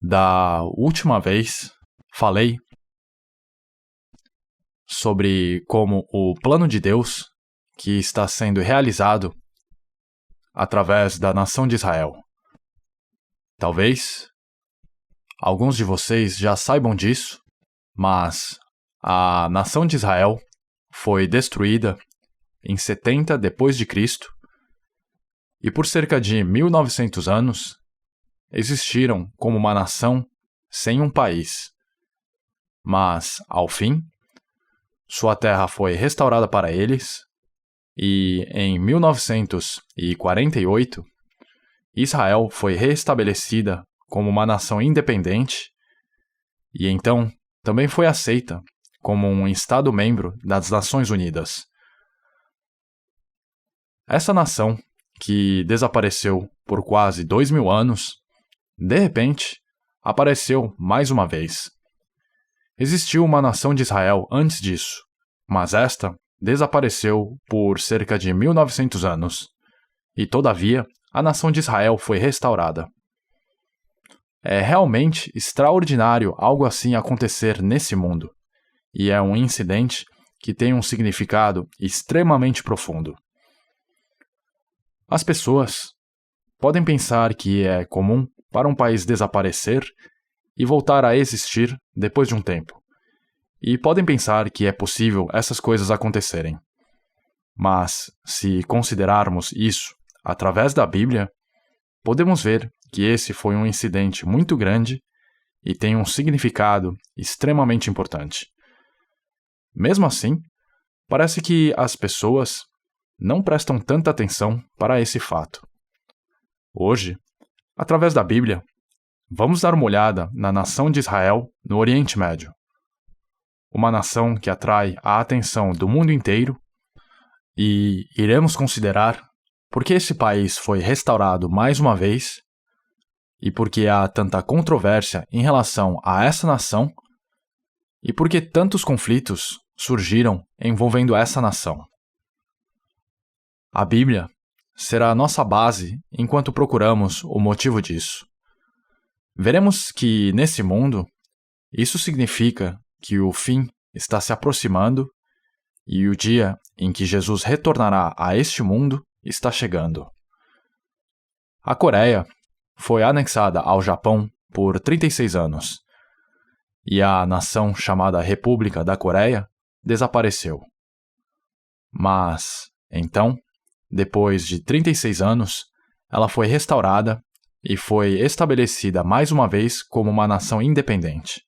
Da última vez, falei sobre como o plano de Deus, que está sendo realizado através da nação de Israel. Talvez alguns de vocês já saibam disso, mas a nação de Israel foi destruída em 70 depois de Cristo e por cerca de 1900 anos existiram como uma nação sem um país. Mas, ao fim, sua terra foi restaurada para eles e, em 1948, Israel foi reestabelecida como uma nação independente e então também foi aceita como um Estado-membro das Nações Unidas. Essa nação, que desapareceu por quase 2000 anos, de repente, apareceu mais uma vez. Existiu uma nação de Israel antes disso, mas esta desapareceu por cerca de 1900 anos. E, todavia, a nação de Israel foi restaurada. É realmente extraordinário algo assim acontecer nesse mundo, e é um incidente que tem um significado extremamente profundo. As pessoas podem pensar que é comum para um país desaparecer e voltar a existir depois de um tempo. E podem pensar que é possível essas coisas acontecerem. Mas, se considerarmos isso através da Bíblia, podemos ver que esse foi um incidente muito grande e tem um significado extremamente importante. Mesmo assim, parece que as pessoas não prestam tanta atenção para esse fato. Hoje, através da Bíblia, vamos dar uma olhada na nação de Israel no Oriente Médio. Uma nação que atrai a atenção do mundo inteiro, e iremos considerar por que esse país foi restaurado mais uma vez e por que há tanta controvérsia em relação a essa nação e por que tantos conflitos surgiram envolvendo essa nação. A Bíblia será a nossa base enquanto procuramos o motivo disso. Veremos que, nesse mundo, isso significa que o fim está se aproximando e o dia em que Jesus retornará a este mundo está chegando. A Coreia foi anexada ao Japão por 36 anos e a nação chamada República da Coreia desapareceu. Mas, então, depois de 36 anos, ela foi restaurada e foi estabelecida mais uma vez como uma nação independente.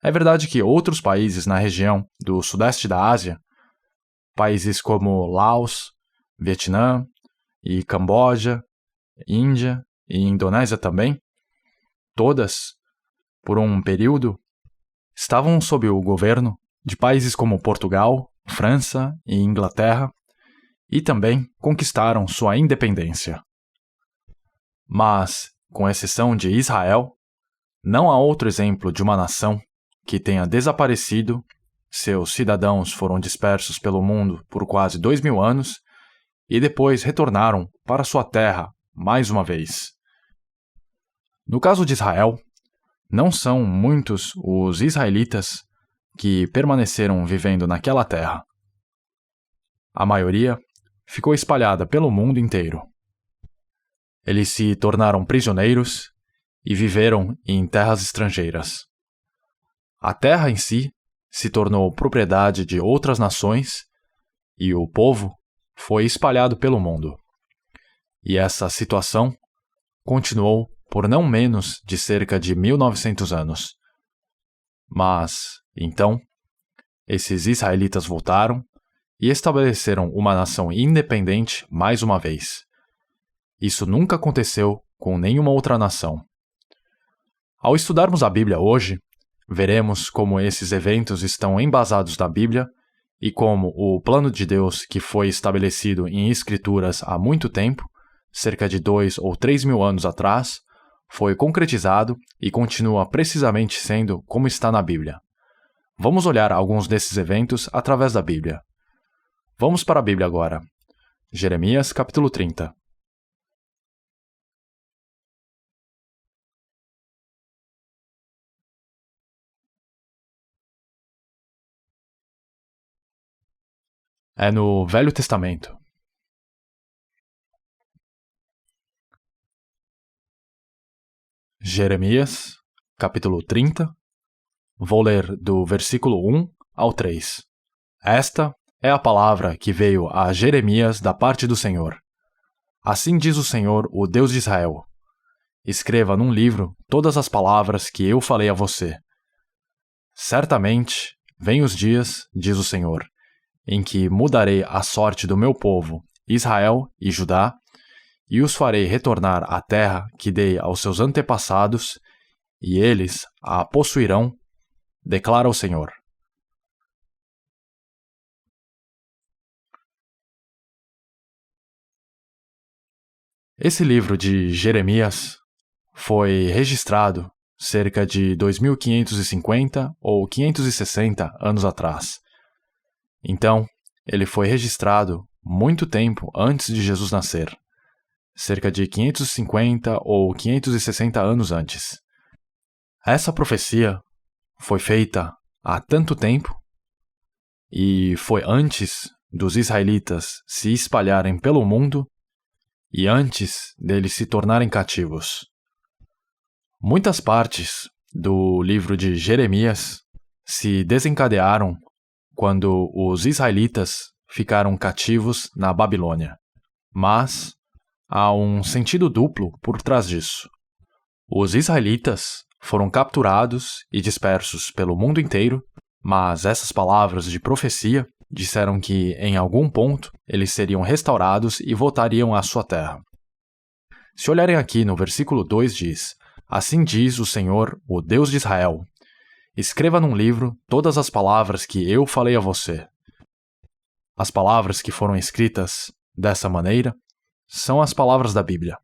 É verdade que outros países na região do sudeste da Ásia, países como Laos, Vietnã e Camboja, Índia e Indonésia também, todas, por um período, estavam sob o governo de países como Portugal, França e Inglaterra e também conquistaram sua independência. Mas, com exceção de Israel, não há outro exemplo de uma nação que tenha desaparecido, seus cidadãos foram dispersos pelo mundo por quase 2000 anos e depois retornaram para sua terra mais uma vez. No caso de Israel, não são muitos os israelitas que permaneceram vivendo naquela terra. A maioria ficou espalhada pelo mundo inteiro. Eles se tornaram prisioneiros e viveram em terras estrangeiras. A terra em si se tornou propriedade de outras nações e o povo foi espalhado pelo mundo. E essa situação continuou por não menos de cerca de 1900 anos. Mas, então, esses israelitas voltaram e estabeleceram uma nação independente mais uma vez. Isso nunca aconteceu com nenhuma outra nação. Ao estudarmos a Bíblia hoje, veremos como esses eventos estão embasados na Bíblia e como o plano de Deus que foi estabelecido em Escrituras há muito tempo, cerca de 2 ou 3 mil anos atrás, foi concretizado e continua precisamente sendo como está na Bíblia. Vamos olhar alguns desses eventos através da Bíblia. Vamos para a Bíblia agora. Jeremias, capítulo 30. é no Velho Testamento. Jeremias, capítulo 30. Vou ler do versículo 1 ao 3. Esta é a palavra que veio a Jeremias da parte do Senhor. Assim diz o Senhor, o Deus de Israel: escreva num livro todas as palavras que eu falei a você. Certamente vêm os dias, diz o Senhor, em que mudarei a sorte do meu povo, Israel e Judá, e os farei retornar à terra que dei aos seus antepassados, e eles a possuirão, declara o Senhor. Esse livro de Jeremias foi registrado cerca de 2550 ou 560 anos atrás. Então, ele foi registrado muito tempo antes de Jesus nascer, cerca de 550 ou 560 anos antes. Essa profecia foi feita há tanto tempo e foi antes dos israelitas se espalharem pelo mundo e antes deles se tornarem cativos. Muitas partes do livro de Jeremias se desencadearam quando os israelitas ficaram cativos na Babilônia. Mas há um sentido duplo por trás disso. Os israelitas foram capturados e dispersos pelo mundo inteiro, mas essas palavras de profecia disseram que, em algum ponto, eles seriam restaurados e voltariam à sua terra. Se olharem aqui no versículo 2 diz: assim diz o Senhor, o Deus de Israel: escreva num livro todas as palavras que eu falei a você. As palavras que foram escritas dessa maneira são as palavras da Bíblia.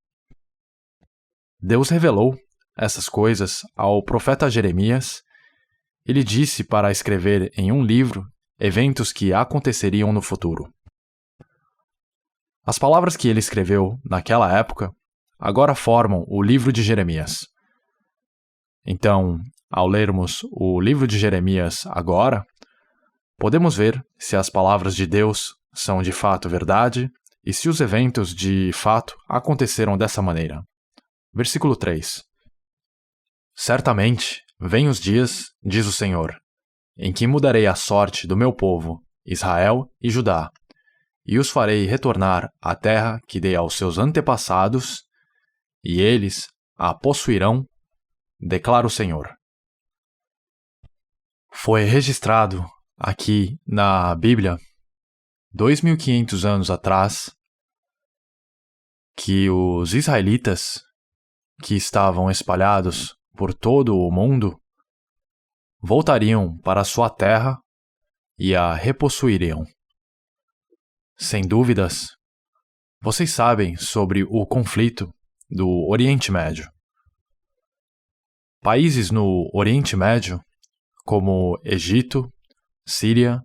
Deus revelou essas coisas ao profeta Jeremias. Ele disse para escrever em um livro eventos que aconteceriam no futuro. As palavras que ele escreveu naquela época agora formam o livro de Jeremias. Então, ao lermos o livro de Jeremias agora, podemos ver se as palavras de Deus são de fato verdade e se os eventos de fato aconteceram dessa maneira. Versículo 3. Certamente vêm os dias, diz o Senhor, em que mudarei a sorte do meu povo, Israel e Judá, e os farei retornar à terra que dei aos seus antepassados, e eles a possuirão, declara o Senhor. Foi registrado aqui na Bíblia, 2500 anos atrás, que os israelitas, que estavam espalhados por todo o mundo, voltariam para sua terra e a repossuiriam. Sem dúvidas, vocês sabem sobre o conflito do Oriente Médio. Países no Oriente Médio, como Egito, Síria,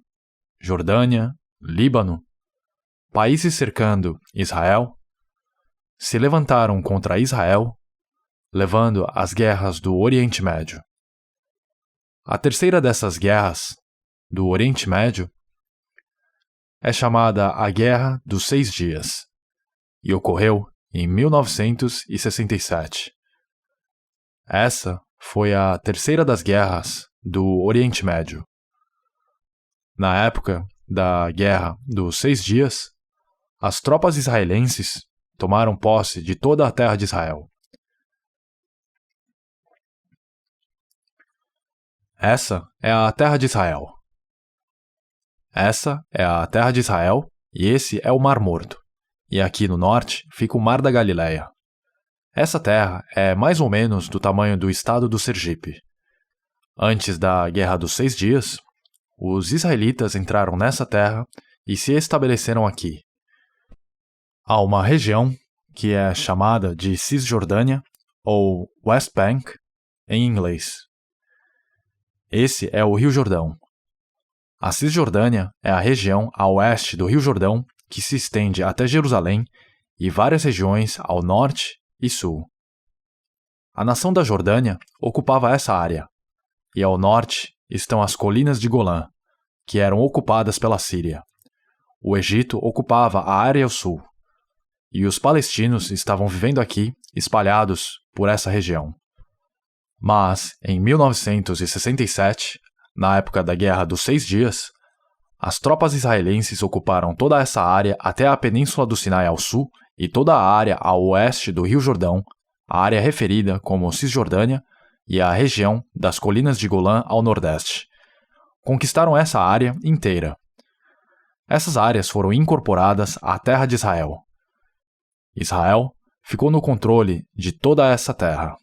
Jordânia, Líbano, países cercando Israel, se levantaram contra Israel, levando às guerras do Oriente Médio. A terceira dessas guerras do Oriente Médio é chamada a Guerra dos 6 Dias e ocorreu em 1967. Essa foi a terceira das guerras do Oriente Médio. Na época da Guerra dos 6 Dias, as tropas israelenses tomaram posse de toda a terra de Israel. Essa é a terra de Israel. Essa é a terra de Israel e esse é o Mar Morto. E aqui no norte fica o Mar da Galileia. Essa terra é mais ou menos do tamanho do estado do Sergipe. Antes da Guerra dos 6 Dias, os israelitas entraram nessa terra e se estabeleceram aqui. Há uma região que é chamada de Cisjordânia ou West Bank em inglês. Esse é o Rio Jordão. A Cisjordânia é a região a oeste do Rio Jordão que se estende até Jerusalém e várias regiões ao norte e sul. A nação da Jordânia ocupava essa área, e ao norte estão as colinas de Golã, que eram ocupadas pela Síria. o Egito ocupava a área ao sul, e os palestinos estavam vivendo aqui, espalhados por essa região. Mas, em 1967, na época da Guerra dos 6 Dias, as tropas israelenses ocuparam toda essa área até a Península do Sinai ao sul e toda a área ao oeste do Rio Jordão, a área referida como Cisjordânia, e a região das colinas de Golã ao nordeste. Conquistaram essa área inteira. Essas áreas foram incorporadas à terra de Israel. Israel ficou no controle de toda essa terra.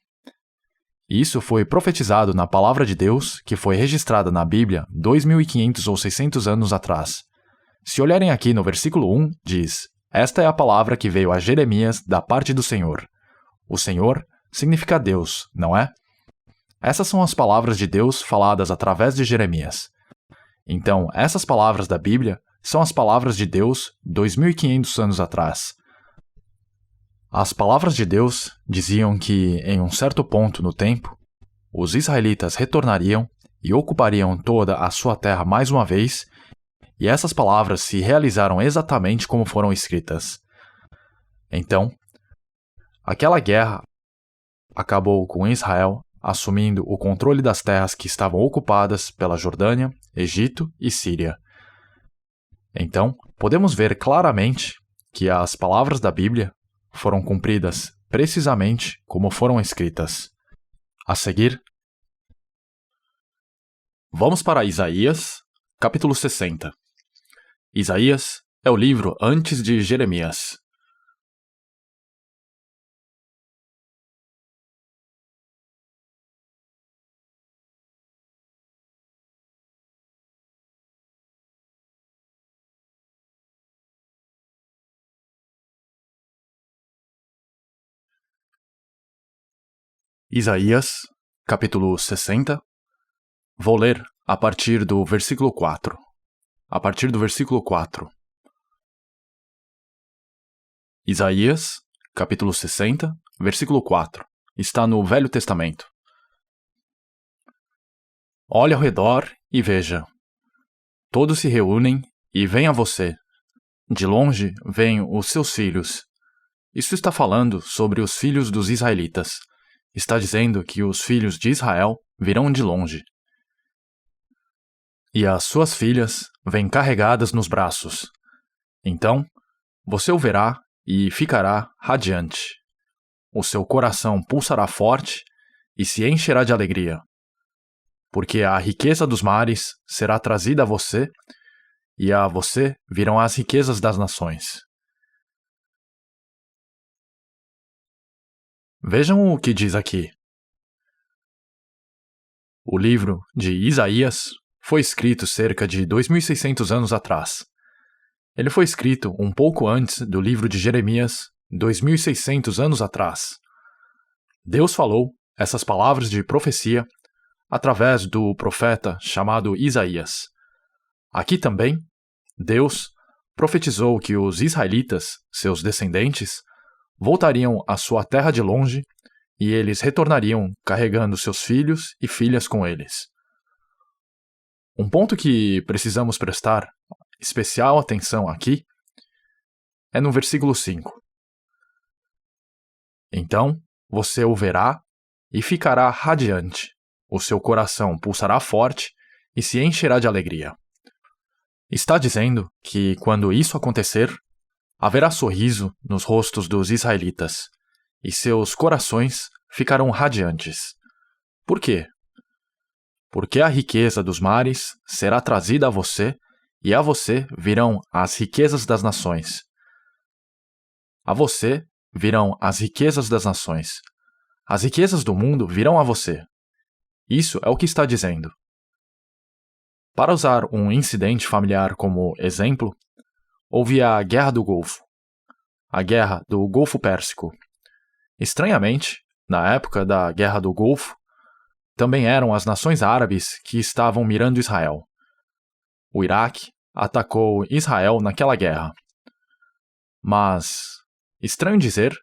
Isso foi profetizado na palavra de Deus, que foi registrada na Bíblia 2.500 ou 600 anos atrás. Se olharem aqui no versículo 1, diz: Esta é a palavra que veio a Jeremias da parte do Senhor. O Senhor significa Deus, não é? Essas são as palavras de Deus faladas através de Jeremias. Então, essas palavras da Bíblia são as palavras de Deus 2.500 anos atrás. As palavras de Deus diziam que, em um certo ponto no tempo, os israelitas retornariam e ocupariam toda a sua terra mais uma vez, e essas palavras se realizaram exatamente como foram escritas. Então, aquela guerra acabou com Israel assumindo o controle das terras que estavam ocupadas pela Jordânia, Egito e Síria. Então, podemos ver claramente que as palavras da Bíblia foram cumpridas precisamente como foram escritas. A seguir, vamos para Isaías, capítulo 60. Isaías é o livro antes de Jeremias. Isaías, capítulo 60. Vou ler a partir do versículo 4. A partir do versículo 4. Isaías, capítulo 60, versículo 4. Está no Velho Testamento. Olhe ao redor e veja. Todos se reúnem e vêm a você. De longe vêm os seus filhos. Isso está falando sobre os filhos dos israelitas. Está dizendo que os filhos de Israel virão de longe. E as suas filhas vêm carregadas nos braços. Então, você o verá e ficará radiante. O seu coração pulsará forte e se encherá de alegria. Porque a riqueza dos mares será trazida a você, e a você virão as riquezas das nações. Vejam o que diz aqui. O livro de Isaías foi escrito cerca de 2.600 anos atrás. Ele foi escrito um pouco antes do livro de Jeremias, 2.600 anos atrás. Deus falou essas palavras de profecia através do profeta chamado Isaías. Aqui também, Deus profetizou que os israelitas, seus descendentes, voltariam à sua terra de longe e eles retornariam carregando seus filhos e filhas com eles. Um ponto que precisamos prestar especial atenção aqui é no versículo 5. Então, você o verá e ficará radiante, o seu coração pulsará forte e se encherá de alegria. Está dizendo que, quando isso acontecer, haverá sorriso nos rostos dos israelitas, e seus corações ficarão radiantes. Por quê? Porque a riqueza dos mares será trazida a você, e a você virão as riquezas das nações. A você virão as riquezas das nações. As riquezas do mundo virão a você. Isso é o que está dizendo. Para usar um incidente familiar como exemplo, houve a Guerra do Golfo, a Guerra do Golfo Pérsico. Estranhamente, na época da Guerra do Golfo, também eram as nações árabes que estavam mirando Israel. O Iraque atacou Israel naquela guerra. Mas, estranho dizer,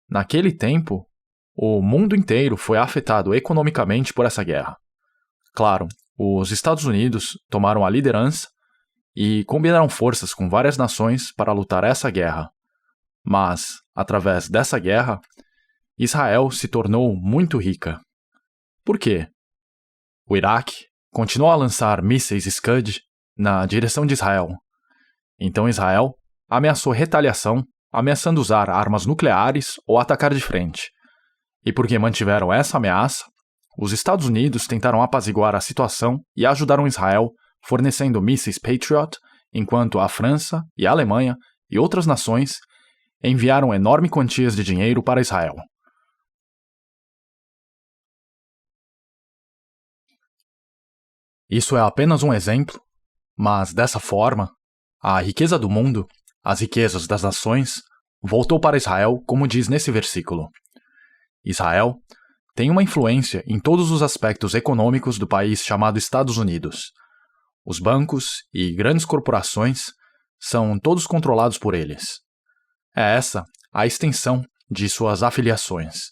naquele tempo, o mundo inteiro foi afetado economicamente por essa guerra. Claro, os Estados Unidos tomaram a liderança e combinaram forças com várias nações para lutar essa guerra. Mas, através dessa guerra, Israel se tornou muito rica. Por quê? O Iraque continuou a lançar mísseis Scud na direção de Israel. Então Israel ameaçou retaliação, ameaçando usar armas nucleares ou atacar de frente. E porque mantiveram essa ameaça, os Estados Unidos tentaram apaziguar a situação e ajudaram Israel fornecendo mísseis Patriot, enquanto a França e a Alemanha e outras nações enviaram enormes quantias de dinheiro para Israel. Isso é apenas um exemplo, mas dessa forma, a riqueza do mundo, as riquezas das nações, voltou para Israel, como diz nesse versículo. Israel tem uma influência em todos os aspectos econômicos do país chamado Estados Unidos. Os bancos e grandes corporações são todos controlados por eles. É essa a extensão de suas afiliações.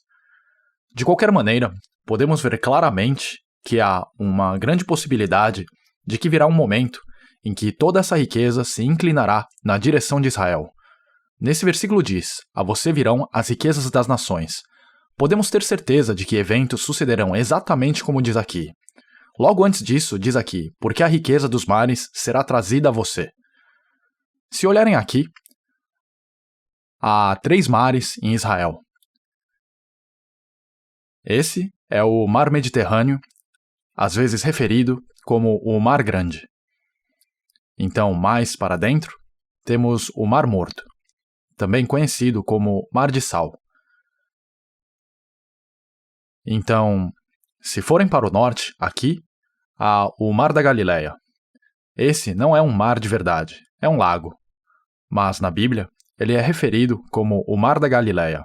De qualquer maneira, podemos ver claramente que há uma grande possibilidade de que virá um momento em que toda essa riqueza se inclinará na direção de Israel. Nesse versículo diz: a você virão as riquezas das nações. Podemos ter certeza de que eventos sucederão exatamente como diz aqui. Logo antes disso, diz aqui, porque a riqueza dos mares será trazida a você. Se olharem aqui, há 3 mares em Israel. Esse é o Mar Mediterrâneo, às vezes referido como o Mar Grande. Então, mais para dentro, temos o Mar Morto, também conhecido como Mar de Sal. Então, se forem para o norte, aqui, há o Mar da Galileia. Esse não é um mar de verdade, é um lago. Mas na Bíblia, ele é referido como o Mar da Galileia.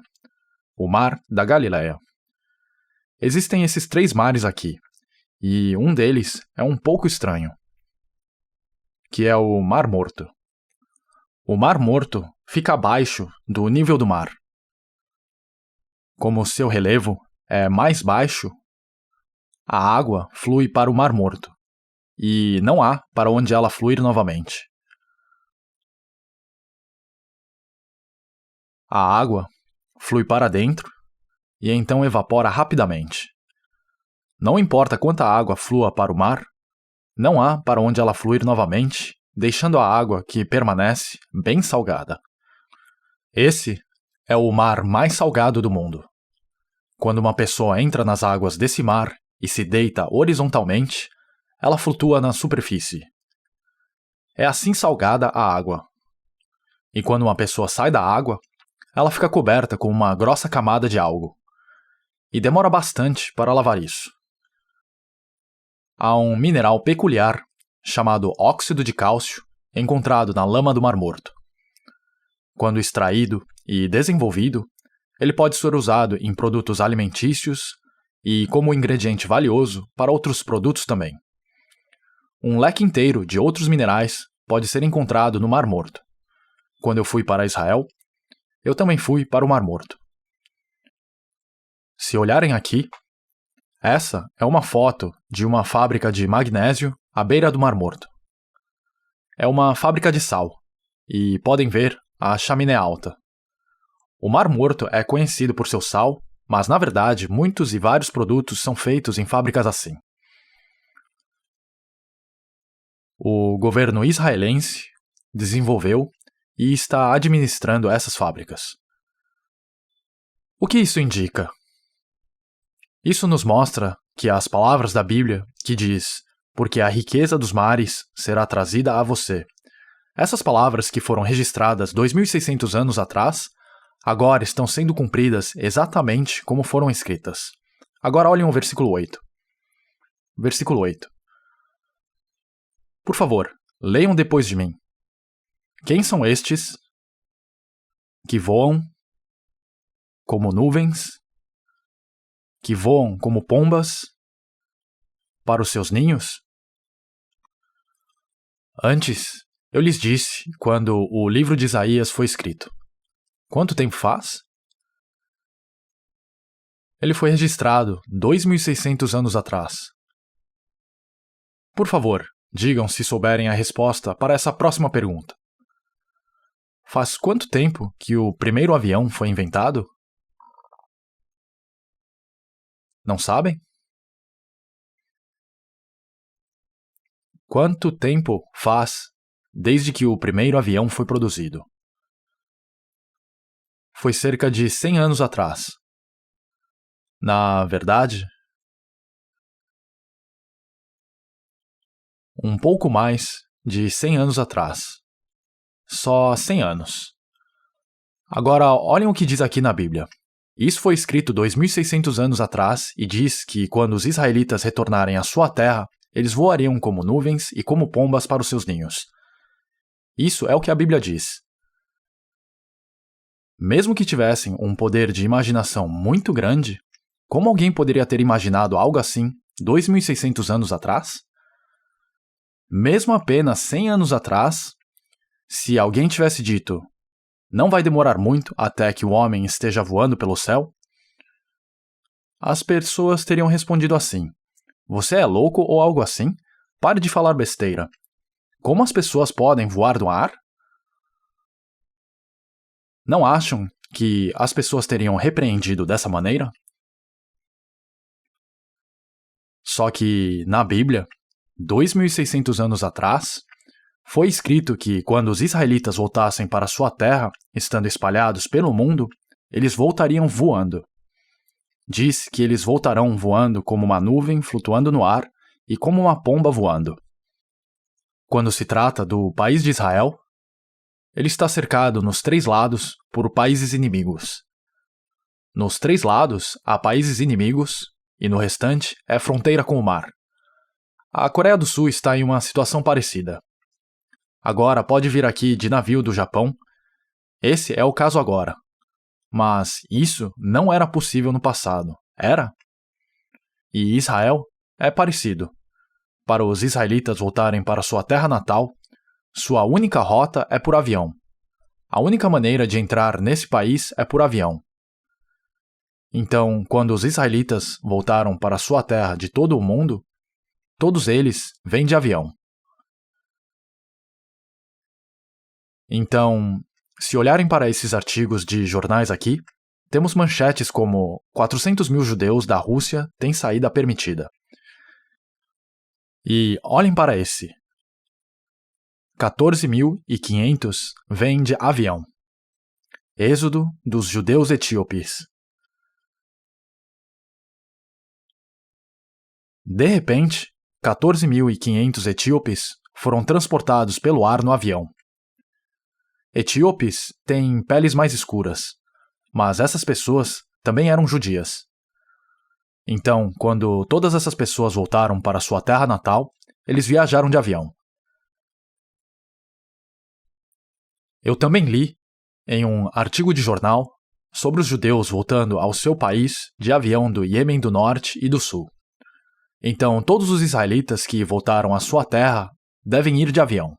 O Mar da Galileia. Existem esses 3 mares aqui, e um deles é um pouco estranho, que é o Mar Morto. O Mar Morto fica abaixo do nível do mar. Como seu relevo é mais baixo, a água flui para o Mar Morto, e não há para onde ela fluir novamente. A água flui para dentro e então evapora rapidamente. Não importa quanta água flua para o mar, não há para onde ela fluir novamente, deixando a água que permanece bem salgada. Esse é o mar mais salgado do mundo. Quando uma pessoa entra nas águas desse mar e se deita horizontalmente, ela flutua na superfície. É assim salgada a água. E quando uma pessoa sai da água, ela fica coberta com uma grossa camada de algo. E demora bastante para lavar isso. Há um mineral peculiar, chamado óxido de cálcio, encontrado na lama do Mar Morto. Quando extraído e desenvolvido, ele pode ser usado em produtos alimentícios e como ingrediente valioso para outros produtos também. Um leque inteiro de outros minerais pode ser encontrado no Mar Morto. Quando eu fui para Israel, eu também fui para o Mar Morto. Se olharem aqui, essa é uma foto de uma fábrica de magnésio à beira do Mar Morto. É uma fábrica de sal, e podem ver a chaminé alta. O Mar Morto é conhecido por seu sal, mas na verdade muitos e vários produtos são feitos em fábricas assim. O governo israelense desenvolveu e está administrando essas fábricas. O que isso indica? Isso nos mostra que as palavras da Bíblia que diz, porque a riqueza dos mares será trazida a você. Essas palavras que foram registradas 2.600 anos atrás, agora estão sendo cumpridas exatamente como foram escritas. Agora olhem o versículo 8. Versículo 8. Por favor, leiam depois de mim. Quem são estes que voam como nuvens, que voam como pombas para os seus ninhos? Antes, eu lhes disse quando o livro de Isaías foi escrito. Quanto tempo faz? Ele foi registrado 2.600 anos atrás. Por favor, digam se souberem a resposta para essa próxima pergunta. Faz quanto tempo que o primeiro avião foi inventado? Não sabem? Quanto tempo faz desde que o primeiro avião foi produzido? Foi cerca de 100 anos atrás. Na verdade, um pouco mais de 100 anos atrás. Só 100 anos. Agora, olhem o que diz aqui na Bíblia. Isso foi escrito 2.600 anos atrás e diz que quando os israelitas retornarem à sua terra, eles voariam como nuvens e como pombas para os seus ninhos. Isso é o que a Bíblia diz. Mesmo que tivessem um poder de imaginação muito grande, como alguém poderia ter imaginado algo assim 2.600 anos atrás? Mesmo apenas 100 anos atrás, se alguém tivesse dito não vai demorar muito até que o homem esteja voando pelo céu, as pessoas teriam respondido assim: você é louco ou algo assim? Pare de falar besteira. Como as pessoas podem voar no ar? Não acham que as pessoas teriam repreendido dessa maneira? Só que, na Bíblia, 2.600 anos atrás, foi escrito que quando os israelitas voltassem para sua terra, estando espalhados pelo mundo, eles voltariam voando. Diz que eles voltarão voando como uma nuvem flutuando no ar e como uma pomba voando. Quando se trata do país de Israel, ele está cercado nos 3 lados por países inimigos. Nos 3 lados há países inimigos e no restante é fronteira com o mar. A Coreia do Sul está em uma situação parecida. Agora pode vir aqui de navio do Japão. Esse é o caso agora. Mas isso não era possível no passado, era? E Israel é parecido. Para os israelitas voltarem para sua terra natal, sua única rota é por avião. A única maneira de entrar nesse país é por avião. Então, quando os israelitas voltaram para sua terra de todo o mundo, todos eles vêm de avião. Então, se olharem para esses artigos de jornais aqui, temos manchetes como 400 mil judeus da Rússia têm saída permitida. E olhem para esse. 14.500 vêm de avião. Êxodo dos judeus etíopes. De repente, 14.500 etíopes foram transportados pelo ar no avião. Etíopes têm peles mais escuras, mas essas pessoas também eram judias. Então, quando todas essas pessoas voltaram para sua terra natal, eles viajaram de avião. Eu também li, em um artigo de jornal, sobre os judeus voltando ao seu país de avião do Iêmen do Norte e do Sul. Então, todos os israelitas que voltaram à sua terra devem ir de avião.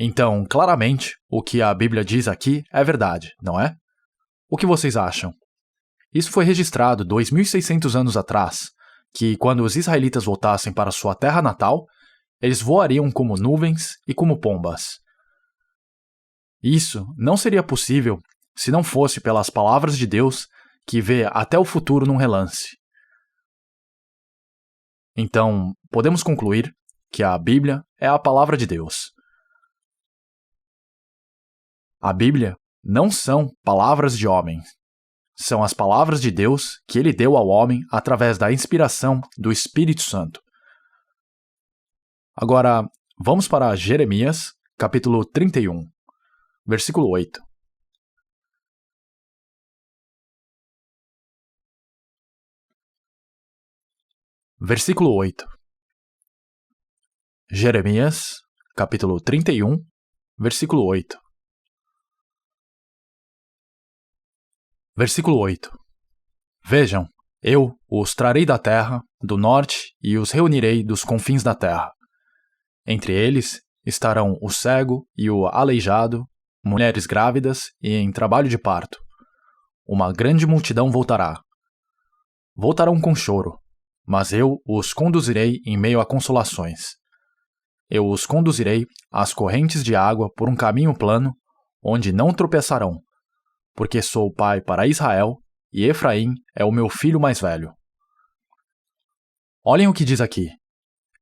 Então, claramente, o que a Bíblia diz aqui é verdade, não é? O que vocês acham? Isso foi registrado 2.600 anos atrás, que quando os israelitas voltassem para sua terra natal, eles voariam como nuvens e como pombas. Isso não seria possível se não fosse pelas palavras de Deus que vê até o futuro num relance. Então, podemos concluir que a Bíblia é a palavra de Deus. A Bíblia não são palavras de homem. São as palavras de Deus que ele deu ao homem através da inspiração do Espírito Santo. Agora, vamos para Jeremias, capítulo 31, versículo 8. Versículo 8. Jeremias, capítulo 31, versículo 8. Versículo 8. Vejam, eu os trarei da terra, do norte, e os reunirei dos confins da terra. Entre eles estarão o cego e o aleijado, mulheres grávidas e em trabalho de parto. Uma grande multidão voltará. Voltarão com choro, mas eu os conduzirei em meio a consolações. Eu os conduzirei às correntes de água por um caminho plano, onde não tropeçarão, porque sou pai para Israel, e Efraim é o meu filho mais velho. Olhem o que diz aqui.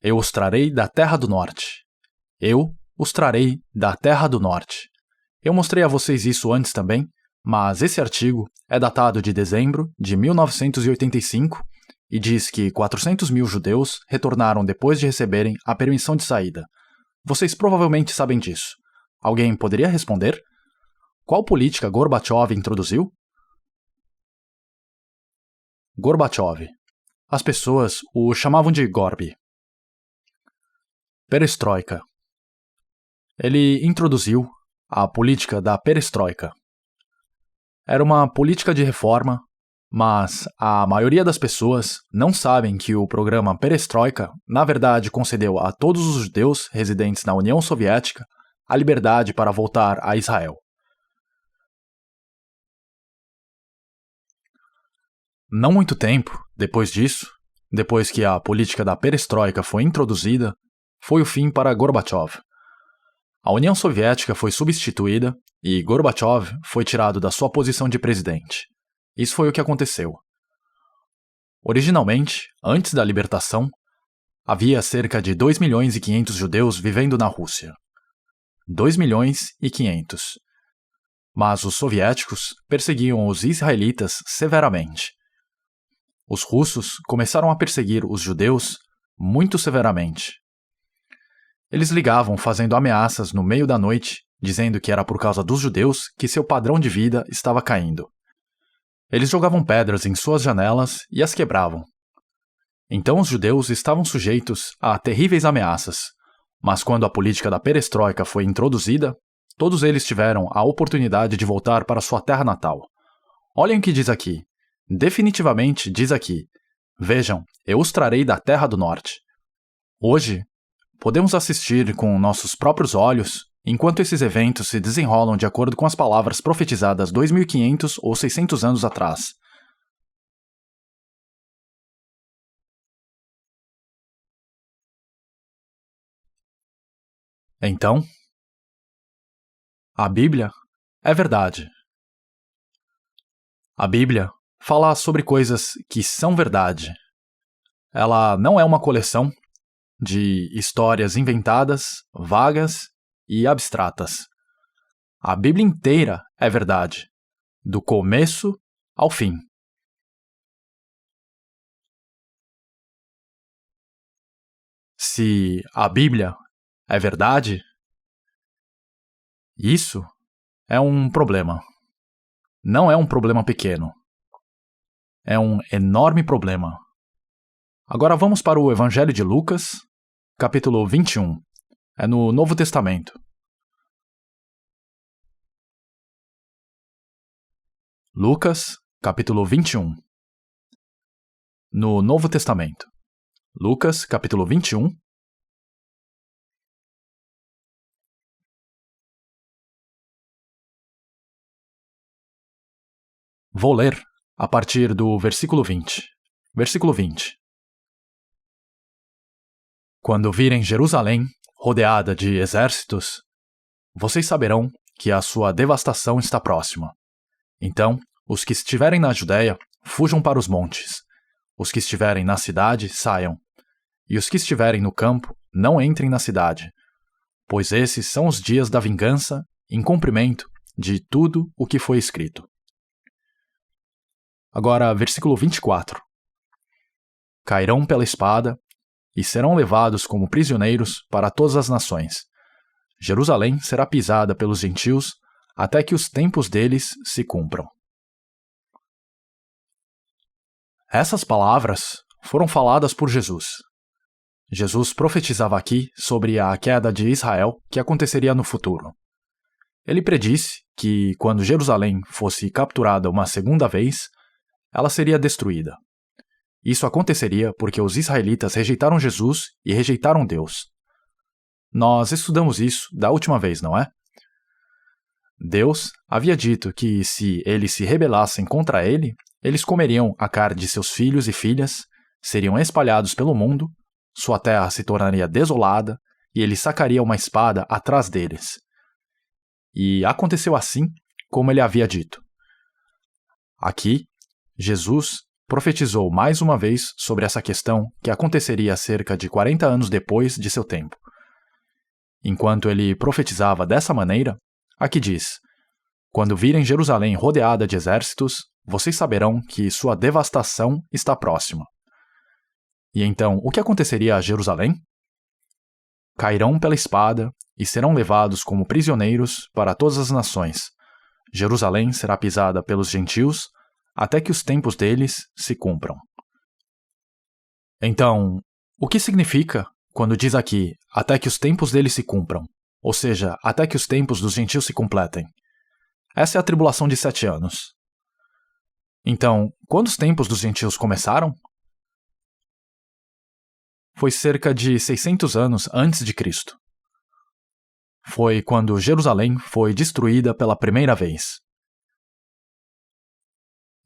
Eu os trarei da terra do norte. Eu os trarei da terra do norte. Eu mostrei a vocês isso antes também, mas esse artigo é datado de dezembro de 1985 e diz que 400.000 judeus retornaram depois de receberem a permissão de saída. Vocês provavelmente sabem disso. Alguém poderia responder? Qual política Gorbachev introduziu? Gorbachev. As pessoas o chamavam de Gorby. Perestroika. Ele introduziu a política da perestroika. Era uma política de reforma, mas a maioria das pessoas não sabem que o programa Perestroika, na verdade, concedeu a todos os judeus residentes na União Soviética a liberdade para voltar a Israel. Não muito tempo depois disso, depois que a política da perestroika foi introduzida, foi o fim para Gorbachev. A União Soviética foi substituída e Gorbachev foi tirado da sua posição de presidente. Isso foi o que aconteceu. Originalmente, antes da libertação, havia cerca de 2.500.000 judeus vivendo na Rússia. 2.500.000. Mas os soviéticos perseguiam os israelitas severamente. Os russos começaram a perseguir os judeus muito severamente. Eles ligavam fazendo ameaças no meio da noite, dizendo que era por causa dos judeus que seu padrão de vida estava caindo. Eles jogavam pedras em suas janelas e as quebravam. Então os judeus estavam sujeitos a terríveis ameaças, mas quando a política da perestroika foi introduzida, todos eles tiveram a oportunidade de voltar para sua terra natal. Olhem o que diz aqui. Definitivamente diz aqui. Vejam, eu os trarei da terra do norte. Hoje, podemos assistir com nossos próprios olhos enquanto esses eventos se desenrolam de acordo com as palavras profetizadas 2.500 ou 600 anos atrás. Então, a Bíblia é verdade. A Bíblia fala sobre coisas que são verdade. Ela não é uma coleção de histórias inventadas, vagas e abstratas. A Bíblia inteira é verdade, do começo ao fim. Se a Bíblia é verdade, isso é um problema. Não é um problema pequeno. É um enorme problema. Agora vamos para o Evangelho de Lucas, capítulo 21. É no Novo Testamento. Lucas, capítulo 21. No Novo Testamento. Lucas, capítulo 21. Vou ler a partir do versículo 20. Versículo 20. Quando virem Jerusalém rodeada de exércitos, vocês saberão que a sua devastação está próxima. Então, os que estiverem na Judéia, fujam para os montes. Os que estiverem na cidade, saiam. E os que estiverem no campo, não entrem na cidade, pois esses são os dias da vingança em cumprimento de tudo o que foi escrito. Agora, versículo 24. Cairão pela espada e serão levados como prisioneiros para todas as nações. Jerusalém será pisada pelos gentios até que os tempos deles se cumpram. Essas palavras foram faladas por Jesus. Jesus profetizava aqui sobre a queda de Israel que aconteceria no futuro. Ele predisse que, quando Jerusalém fosse capturada uma segunda vez, ela seria destruída. Isso aconteceria porque os israelitas rejeitaram Jesus e rejeitaram Deus. Nós estudamos isso da última vez, não é? Deus havia dito que, se eles se rebelassem contra ele, eles comeriam a carne de seus filhos e filhas, seriam espalhados pelo mundo, sua terra se tornaria desolada e ele sacaria uma espada atrás deles. E aconteceu assim como ele havia dito. Aqui, Jesus profetizou mais uma vez sobre essa questão que aconteceria cerca de 40 anos depois de seu tempo. Enquanto ele profetizava dessa maneira, aqui diz: quando virem Jerusalém rodeada de exércitos, vocês saberão que sua devastação está próxima. E então, o que aconteceria a Jerusalém? Cairão pela espada e serão levados como prisioneiros para todas as nações. Jerusalém será pisada pelos gentios até que os tempos deles se cumpram. Então, o que significa quando diz aqui, até que os tempos deles se cumpram? Ou seja, até que os tempos dos gentios se completem. Essa é a tribulação de 7 anos. Então, quando os tempos dos gentios começaram? Foi cerca de 600 anos antes de Cristo. Foi quando Jerusalém foi destruída pela primeira vez.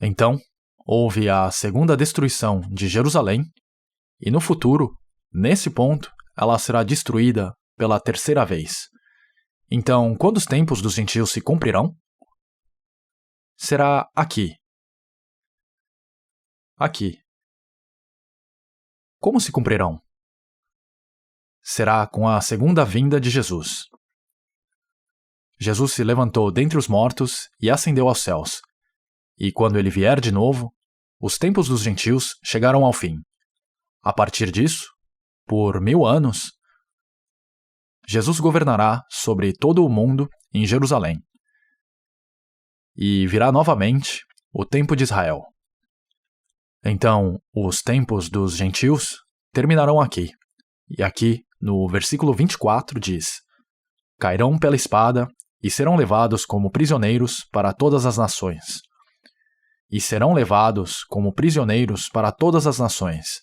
Então, houve a segunda destruição de Jerusalém, e no futuro, nesse ponto, ela será destruída pela terceira vez. Então, quando os tempos dos gentios se cumprirão? Será aqui. Aqui. Como se cumprirão? Será com a segunda vinda de Jesus. Jesus se levantou dentre os mortos e ascendeu aos céus. E quando ele vier de novo, os tempos dos gentios chegaram ao fim. A partir disso, por 1000 anos, Jesus governará sobre todo o mundo em Jerusalém. E virá novamente o tempo de Israel. Então, os tempos dos gentios terminarão aqui. E aqui, no versículo 24, diz: cairão pela espada e serão levados como prisioneiros para todas as nações. E serão levados como prisioneiros para todas as nações.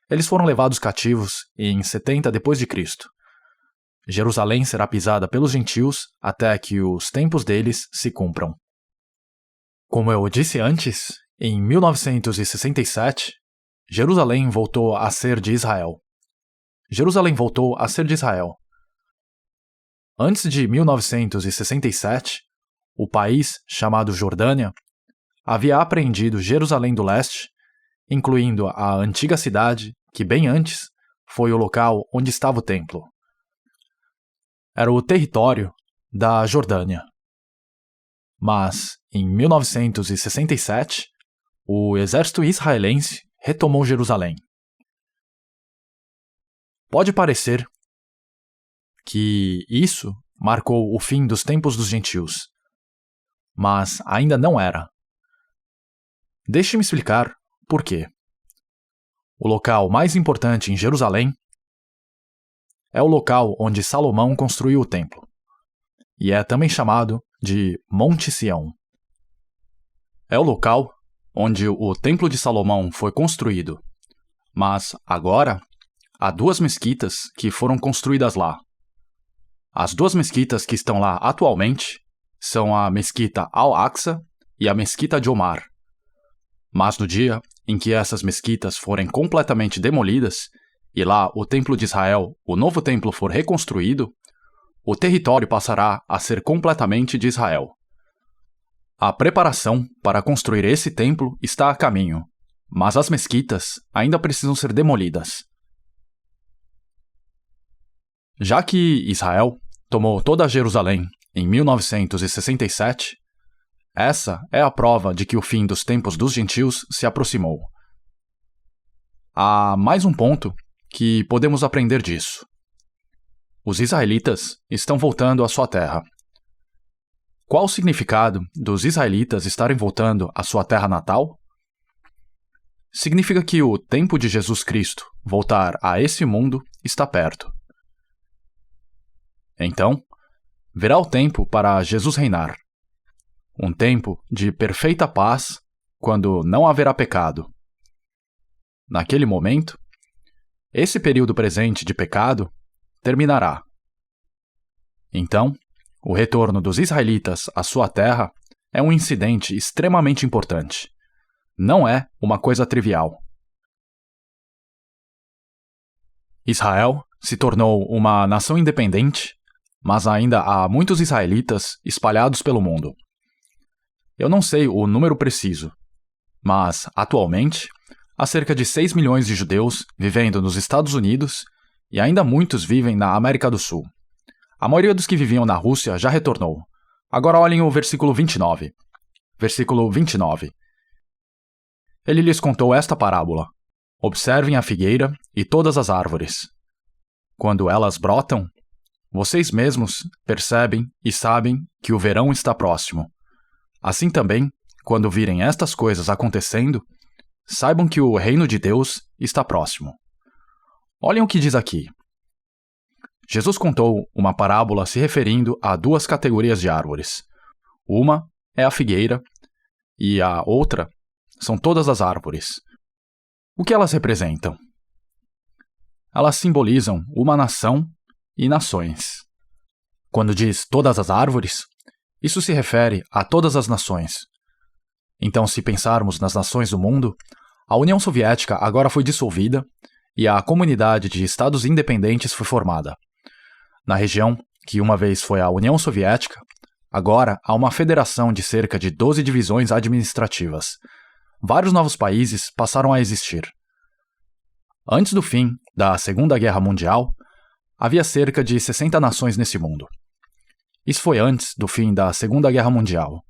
Eles foram levados cativos em 70 depois de Cristo. Jerusalém será pisada pelos gentios até que os tempos deles se cumpram. Como eu disse antes, em 1967, Jerusalém voltou a ser de Israel. Jerusalém voltou a ser de Israel. Antes de 1967, o país, chamado Jordânia, havia apreendido Jerusalém do Leste, incluindo a antiga cidade, que bem antes foi o local onde estava o templo. Era o território da Jordânia. Mas, em 1967, o exército israelense retomou Jerusalém. Pode parecer que isso marcou o fim dos tempos dos gentios, mas ainda não era. Deixe-me explicar por quê. O local mais importante em Jerusalém é o local onde Salomão construiu o templo, e é também chamado de Monte Sião. É o local onde o Templo de Salomão foi construído, mas agora há 2 mesquitas que foram construídas lá. As 2 mesquitas que estão lá atualmente são a Mesquita Al-Aqsa e a Mesquita de Omar. Mas no dia em que essas mesquitas forem completamente demolidas e lá o Templo de Israel, o novo templo, for reconstruído, o território passará a ser completamente de Israel. A preparação para construir esse templo está a caminho, mas as mesquitas ainda precisam ser demolidas. Já que Israel tomou toda Jerusalém em 1967, essa é a prova de que o fim dos tempos dos gentios se aproximou. Há mais um ponto que podemos aprender disso. Os israelitas estão voltando à sua terra. Qual o significado dos israelitas estarem voltando à sua terra natal? Significa que o tempo de Jesus Cristo voltar a esse mundo está perto. Então, virá o tempo para Jesus reinar. Um tempo de perfeita paz, quando não haverá pecado. Naquele momento, esse período presente de pecado terminará. Então, o retorno dos israelitas à sua terra é um incidente extremamente importante. Não é uma coisa trivial. Israel se tornou uma nação independente, mas ainda há muitos israelitas espalhados pelo mundo. Eu não sei o número preciso, mas, atualmente, há cerca de 6 milhões de judeus vivendo nos Estados Unidos e ainda muitos vivem na América do Sul. A maioria dos que viviam na Rússia já retornou. Agora olhem o versículo 29. Versículo 29. Ele lhes contou esta parábola. Observem a figueira e todas as árvores. Quando elas brotam, vocês mesmos percebem e sabem que o verão está próximo. Assim também, quando virem estas coisas acontecendo, saibam que o reino de Deus está próximo. Olhem o que diz aqui. Jesus contou uma parábola se referindo a duas categorias de árvores. Uma é a figueira e a outra são todas as árvores. O que elas representam? Elas simbolizam uma nação e nações. Quando diz todas as árvores, isso se refere a todas as nações. Então, se pensarmos nas nações do mundo, a União Soviética agora foi dissolvida e a comunidade de estados independentes foi formada. Na região, que uma vez foi a União Soviética, agora há uma federação de cerca de 12 divisões administrativas. Vários novos países passaram a existir. Antes do fim da Segunda Guerra Mundial, havia cerca de 60 nações nesse mundo. Isso foi antes do fim da Segunda Guerra Mundial.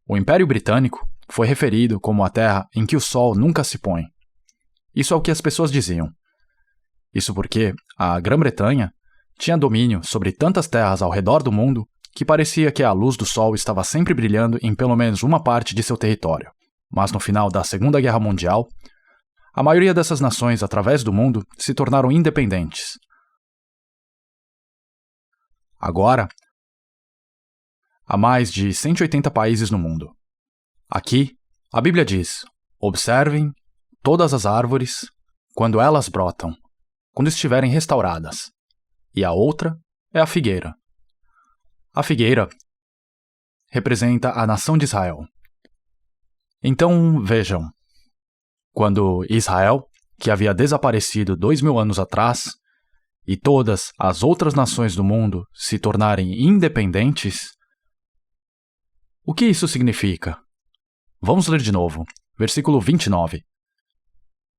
O Império Britânico foi referido como a terra em que o sol nunca se põe. Isso é o que as pessoas diziam. Isso porque a Grã-Bretanha tinha domínio sobre tantas terras ao redor do mundo que parecia que a luz do sol estava sempre brilhando em pelo menos uma parte de seu território. Mas no final da Segunda Guerra Mundial, a maioria dessas nações através do mundo se tornaram independentes. Agora, há mais de 180 países no mundo. Aqui, a Bíblia diz: observem todas as árvores quando elas brotam, quando estiverem restauradas. E a outra é a figueira. A figueira representa a nação de Israel. Então, vejam, quando Israel, que havia desaparecido 2000 anos atrás, e todas as outras nações do mundo se tornarem independentes, o que isso significa? Vamos ler de novo, versículo 29.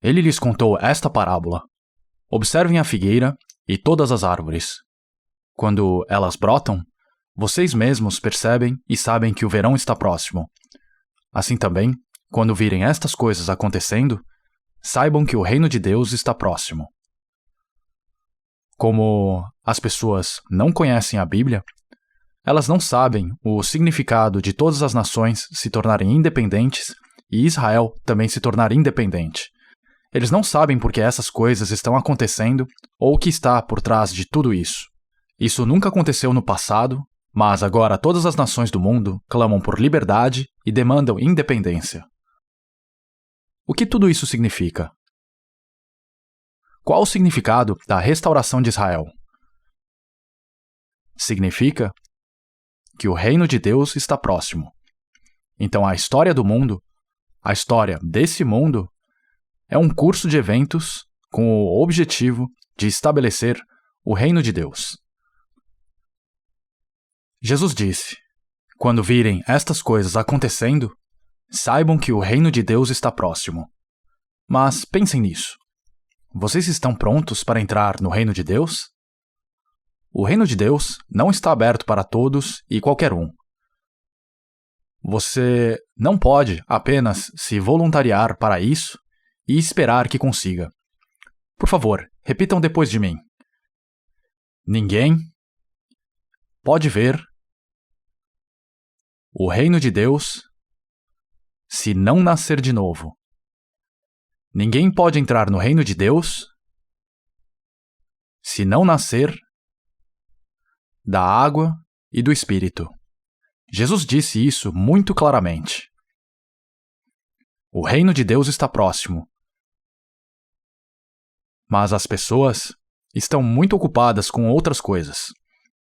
Ele lhes contou esta parábola. Observem a figueira e todas as árvores. Quando elas brotam, vocês mesmos percebem e sabem que o verão está próximo. Assim também, quando virem estas coisas acontecendo, saibam que o reino de Deus está próximo. Como as pessoas não conhecem a Bíblia, elas não sabem o significado de todas as nações se tornarem independentes e Israel também se tornar independente. Eles não sabem por que essas coisas estão acontecendo ou o que está por trás de tudo isso. Isso nunca aconteceu no passado, mas agora todas as nações do mundo clamam por liberdade e demandam independência. O que tudo isso significa? Qual o significado da restauração de Israel? Significa que o reino de Deus está próximo. Então a história do mundo, a história desse mundo, é um curso de eventos com o objetivo de estabelecer o reino de Deus. Jesus disse: quando virem estas coisas acontecendo, saibam que o reino de Deus está próximo. Mas pensem nisso. Vocês estão prontos para entrar no reino de Deus? O reino de Deus não está aberto para todos e qualquer um. Você não pode apenas se voluntariar para isso e esperar que consiga. Por favor, repitam depois de mim. Ninguém pode ver o reino de Deus se não nascer de novo. Ninguém pode entrar no reino de Deus se não nascer da água e do Espírito. Jesus disse isso muito claramente. O reino de Deus está próximo. Mas as pessoas estão muito ocupadas com outras coisas.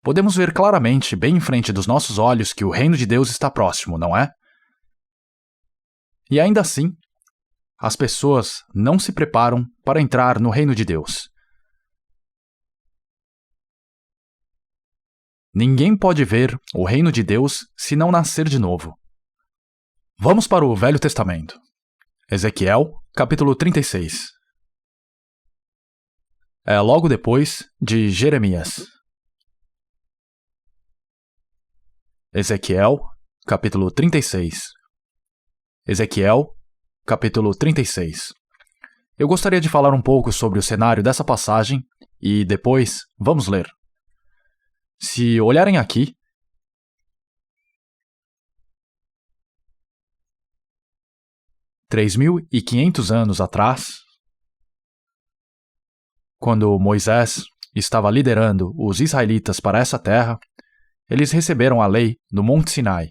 Podemos ver claramente, bem em frente dos nossos olhos, que o reino de Deus está próximo, não é? E ainda assim, as pessoas não se preparam para entrar no reino de Deus. Ninguém pode ver o reino de Deus se não nascer de novo. Vamos para o Velho Testamento. Ezequiel, capítulo 36. É logo depois de Jeremias. Ezequiel, capítulo 36. Ezequiel, capítulo 36. Eu gostaria de falar um pouco sobre o cenário dessa passagem e depois vamos ler. Se olharem aqui, $3.500 atrás, quando Moisés estava liderando os israelitas para essa terra, eles receberam a lei no Monte Sinai,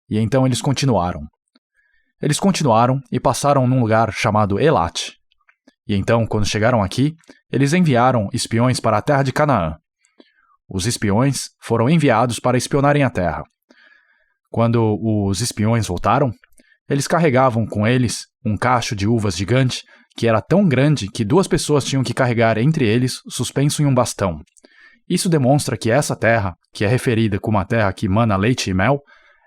e então eles continuaram. Eles continuaram e passaram num lugar chamado Elat. E então, quando chegaram aqui, eles enviaram espiões para a terra de Canaã. Os espiões foram enviados para espionarem a terra. Quando os espiões voltaram, eles carregavam com eles um cacho de uvas gigante que era tão grande que 2 pessoas tinham que carregar entre eles, suspenso em um bastão. Isso demonstra que essa terra, que é referida como a terra que mana leite e mel,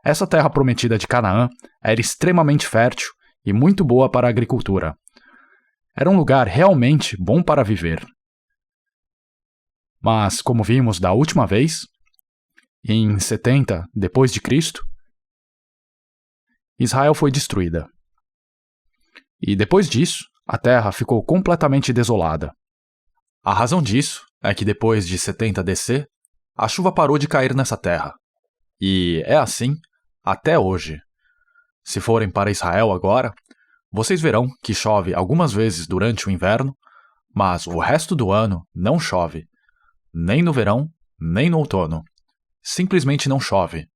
essa terra prometida de Canaã, era extremamente fértil e muito boa para a agricultura. Era um lugar realmente bom para viver. Mas, como vimos da última vez, em 70 depois de Cristo, Israel foi destruída. E depois disso, a terra ficou completamente desolada. A razão disso é que depois de 70 DC, a chuva parou de cair nessa terra. E é assim até hoje. Se forem para Israel agora, vocês verão que chove algumas vezes durante o inverno, mas o resto do ano não chove. Nem no verão, nem no outono. Simplesmente não chove.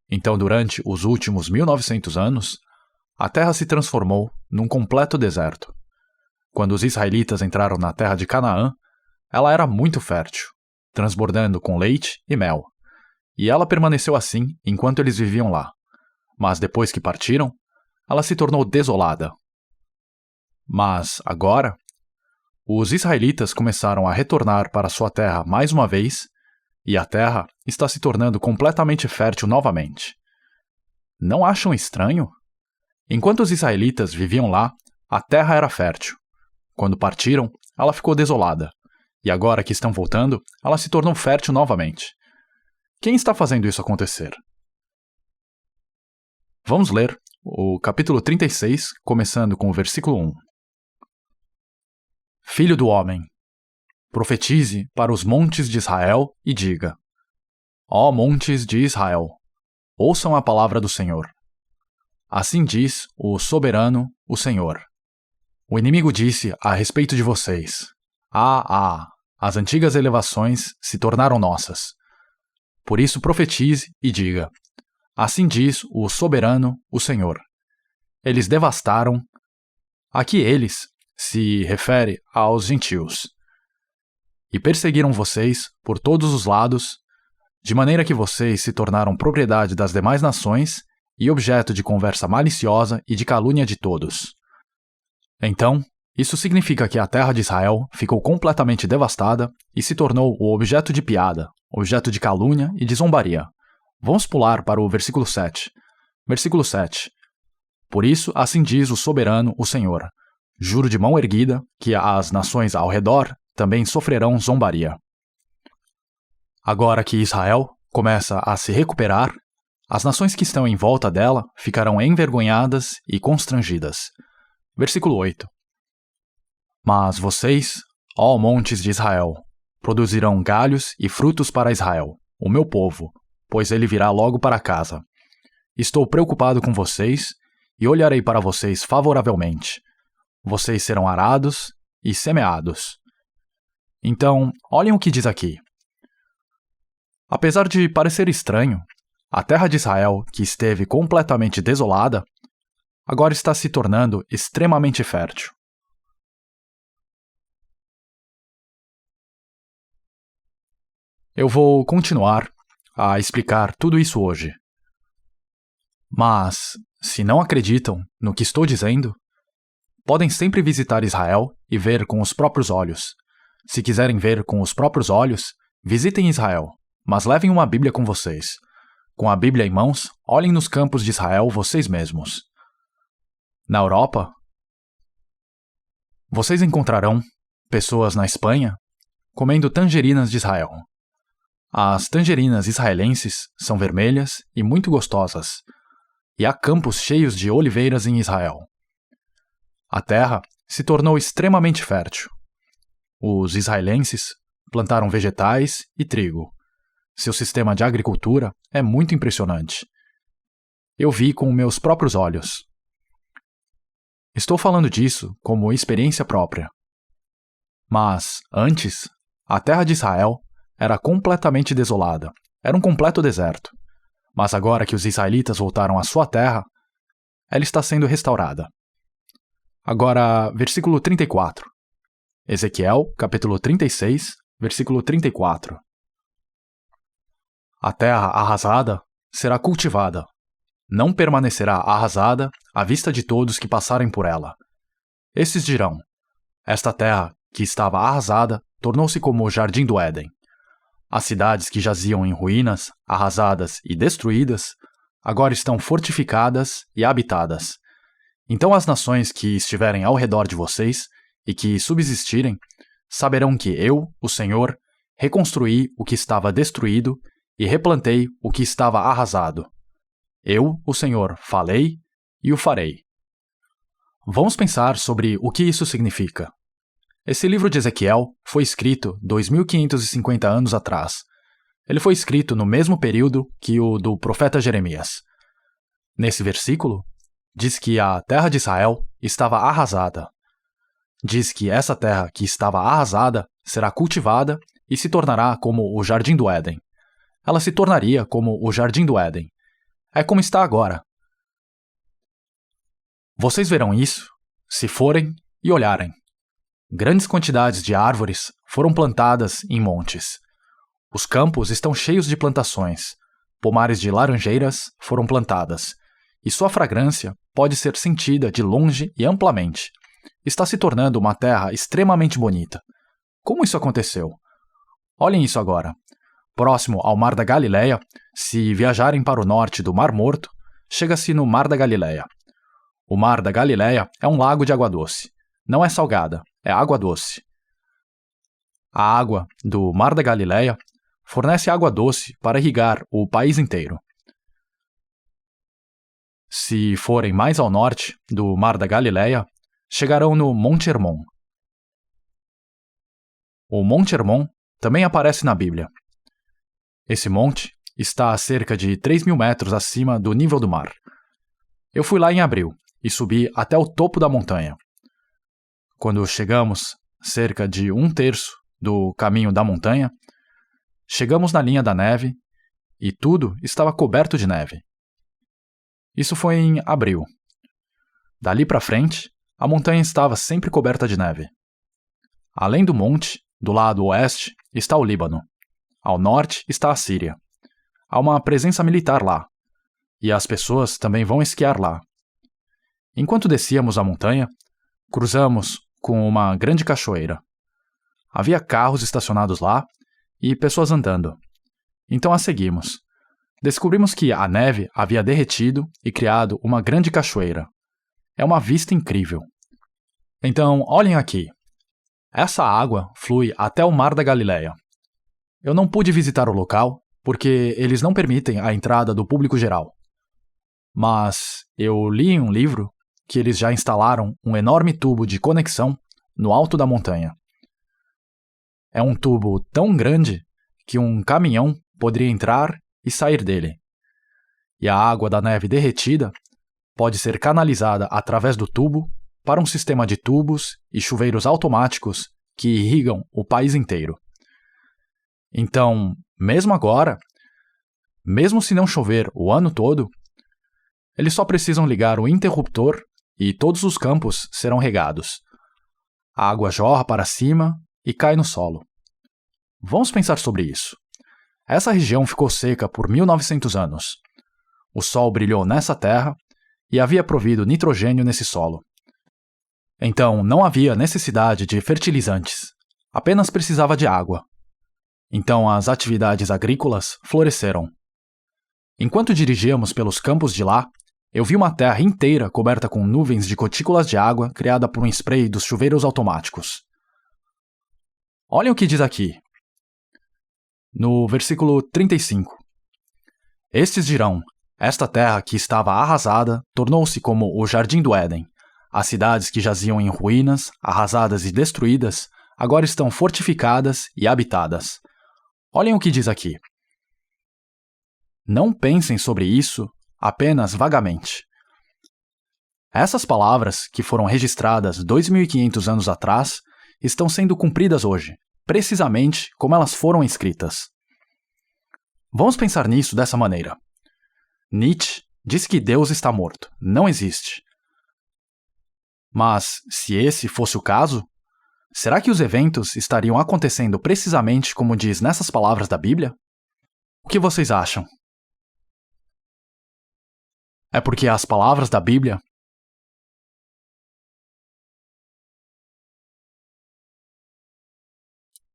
Então, durante os últimos 1900 anos, a terra se transformou num completo deserto. Quando os israelitas entraram na terra de Canaã, ela era muito fértil, transbordando com leite e mel. E ela permaneceu assim enquanto eles viviam lá. Mas depois que partiram, ela se tornou desolada. Mas, agora, os israelitas começaram a retornar para sua terra mais uma vez, e a terra está se tornando completamente fértil novamente. Não acham estranho? Enquanto os israelitas viviam lá, a terra era fértil. Quando partiram, ela ficou desolada. E agora que estão voltando, ela se tornou fértil novamente. Quem está fazendo isso acontecer? Vamos ler o capítulo 36, começando com o versículo 1. Filho do homem, profetize para os montes de Israel e diga: Ó montes de Israel, ouçam a palavra do Senhor. Assim diz o soberano, o Senhor. O inimigo disse a respeito de vocês: as antigas elevações se tornaram nossas. Por isso profetize e diga: Assim diz o soberano, o Senhor. Eles devastaram. Aqui eles se refere aos gentios. E perseguiram vocês por todos os lados, de maneira que vocês se tornaram propriedade das demais nações e objeto de conversa maliciosa e de calúnia de todos. Então, isso significa que a terra de Israel ficou completamente devastada e se tornou o objeto de piada, objeto de calúnia e de zombaria. Vamos pular para o versículo 7. Versículo 7. Por isso, assim diz o soberano, o Senhor. Juro de mão erguida que as nações ao redor também sofrerão zombaria. Agora que Israel começa a se recuperar, as nações que estão em volta dela ficarão envergonhadas e constrangidas. Versículo 8. Mas vocês, ó montes de Israel, produzirão galhos e frutos para Israel, o meu povo, pois ele virá logo para casa. Estou preocupado com vocês e olharei para vocês favoravelmente. Vocês serão arados e semeados. Então, olhem o que diz aqui. Apesar de parecer estranho, a terra de Israel, que esteve completamente desolada, agora está se tornando extremamente fértil. Eu vou continuar a explicar tudo isso hoje. Mas, se não acreditam no que estou dizendo, podem sempre visitar Israel e ver com os próprios olhos. Se quiserem ver com os próprios olhos, visitem Israel. mas levem uma Bíblia com vocês. Com a Bíblia em mãos, olhem nos campos de Israel vocês mesmos. Na Europa, vocês encontrarão pessoas na Espanha comendo tangerinas de Israel. As tangerinas israelenses são vermelhas e muito gostosas, e há campos cheios de oliveiras em Israel. A terra se tornou extremamente fértil. Os israelenses plantaram vegetais e trigo. Seu sistema de agricultura é muito impressionante. Eu vi com meus próprios olhos. Estou falando disso como experiência própria. Mas, antes, a terra de Israel era completamente desolada. Era um completo deserto. Mas agora que os israelitas voltaram à sua terra, ela está sendo restaurada. Agora, versículo 34. Ezequiel, capítulo 36, versículo 34. A terra arrasada será cultivada. Não permanecerá arrasada à vista de todos que passarem por ela. Esses dirão: esta terra que estava arrasada tornou-se como o jardim do Éden. As cidades que jaziam em ruínas, arrasadas e destruídas, agora estão fortificadas e habitadas. Então as nações que estiverem ao redor de vocês e que subsistirem, saberão que eu, o Senhor, reconstruí o que estava destruído e replantei o que estava arrasado. Eu, o Senhor, falei e o farei. Vamos pensar sobre o que isso significa. Esse livro de Ezequiel foi escrito 2.550 anos atrás. Ele foi escrito no mesmo período que o do profeta Jeremias. Nesse versículo, diz que a terra de Israel estava arrasada. Diz que essa terra que estava arrasada será cultivada e se tornará como o jardim do Éden. Ela se tornaria como o jardim do Éden. É como está agora. Vocês verão isso se forem e olharem. Grandes quantidades de árvores foram plantadas em montes. Os campos estão cheios de plantações. Pomares de laranjeiras foram plantadas. E sua fragrância pode ser sentida de longe e amplamente. Está se tornando uma terra extremamente bonita. Como isso aconteceu? Olhem isso agora. Próximo ao Mar da Galileia, se viajarem para o norte do Mar Morto, chega-se no Mar da Galileia. O Mar da Galileia é um lago de água doce. Não é salgada, é água doce. A água do Mar da Galileia fornece água doce para irrigar o país inteiro. Se forem mais ao norte do Mar da Galileia, chegarão no Monte Hermon. O Monte Hermon também aparece na Bíblia. Esse monte está a cerca de 3.000 metros acima do nível do mar. Eu fui lá em abril e subi até o topo da montanha. Quando chegamos cerca de 1/3 do caminho da montanha, chegamos na linha da neve e tudo estava coberto de neve. Isso foi em abril. Dali para frente, a montanha estava sempre coberta de neve. Além do monte, do lado oeste, está o Líbano. Ao norte está a Síria. Há uma presença militar lá. E as pessoas também vão esquiar lá. Enquanto descíamos a montanha, cruzamos com uma grande cachoeira. Havia carros estacionados lá e pessoas andando. Então a seguimos. Descobrimos que a neve havia derretido e criado uma grande cachoeira. É uma vista incrível. Então, olhem aqui. Essa água flui até o Mar da Galileia. Eu não pude visitar o local porque eles não permitem a entrada do público geral. Mas eu li em um livro que eles já instalaram um enorme tubo de conexão no alto da montanha. É um tubo tão grande que um caminhão poderia entrar e sair dele. E a água da neve derretida pode ser canalizada através do tubo para um sistema de tubos e chuveiros automáticos que irrigam o país inteiro. Então, mesmo agora, mesmo se não chover o ano todo, eles só precisam ligar o interruptor e todos os campos serão regados. A água jorra para cima e cai no solo. Vamos pensar sobre isso. Essa região ficou seca por 1.900 anos. O sol brilhou nessa terra e havia provido nitrogênio nesse solo. Então não havia necessidade de fertilizantes, apenas precisava de água. Então as atividades agrícolas floresceram. Enquanto dirigíamos pelos campos de lá, eu vi uma terra inteira coberta com nuvens de gotículas de água criada por um spray dos chuveiros automáticos. Olhem o que diz aqui. No versículo 35. Estes dirão: esta terra que estava arrasada tornou-se como o jardim do Éden. As cidades que jaziam em ruínas, arrasadas e destruídas, agora estão fortificadas e habitadas. Olhem o que diz aqui. Não pensem sobre isso apenas vagamente. Essas palavras, que foram registradas 2.500 anos atrás, estão sendo cumpridas hoje, precisamente como elas foram escritas. Vamos pensar nisso dessa maneira. Nietzsche diz que Deus está morto, não existe. Mas, se esse fosse o caso, será que os eventos estariam acontecendo precisamente como diz nessas palavras da Bíblia? O que vocês acham? É porque as palavras da Bíblia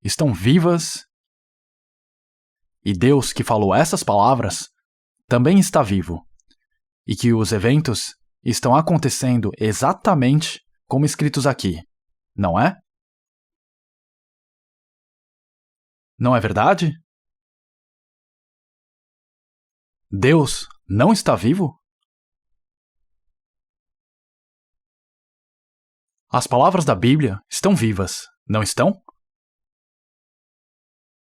estão vivas e Deus que falou essas palavras também está vivo e que os eventos estão acontecendo exatamente como escritos aqui, não é? Não é verdade? Deus não está vivo? As palavras da Bíblia estão vivas, não estão?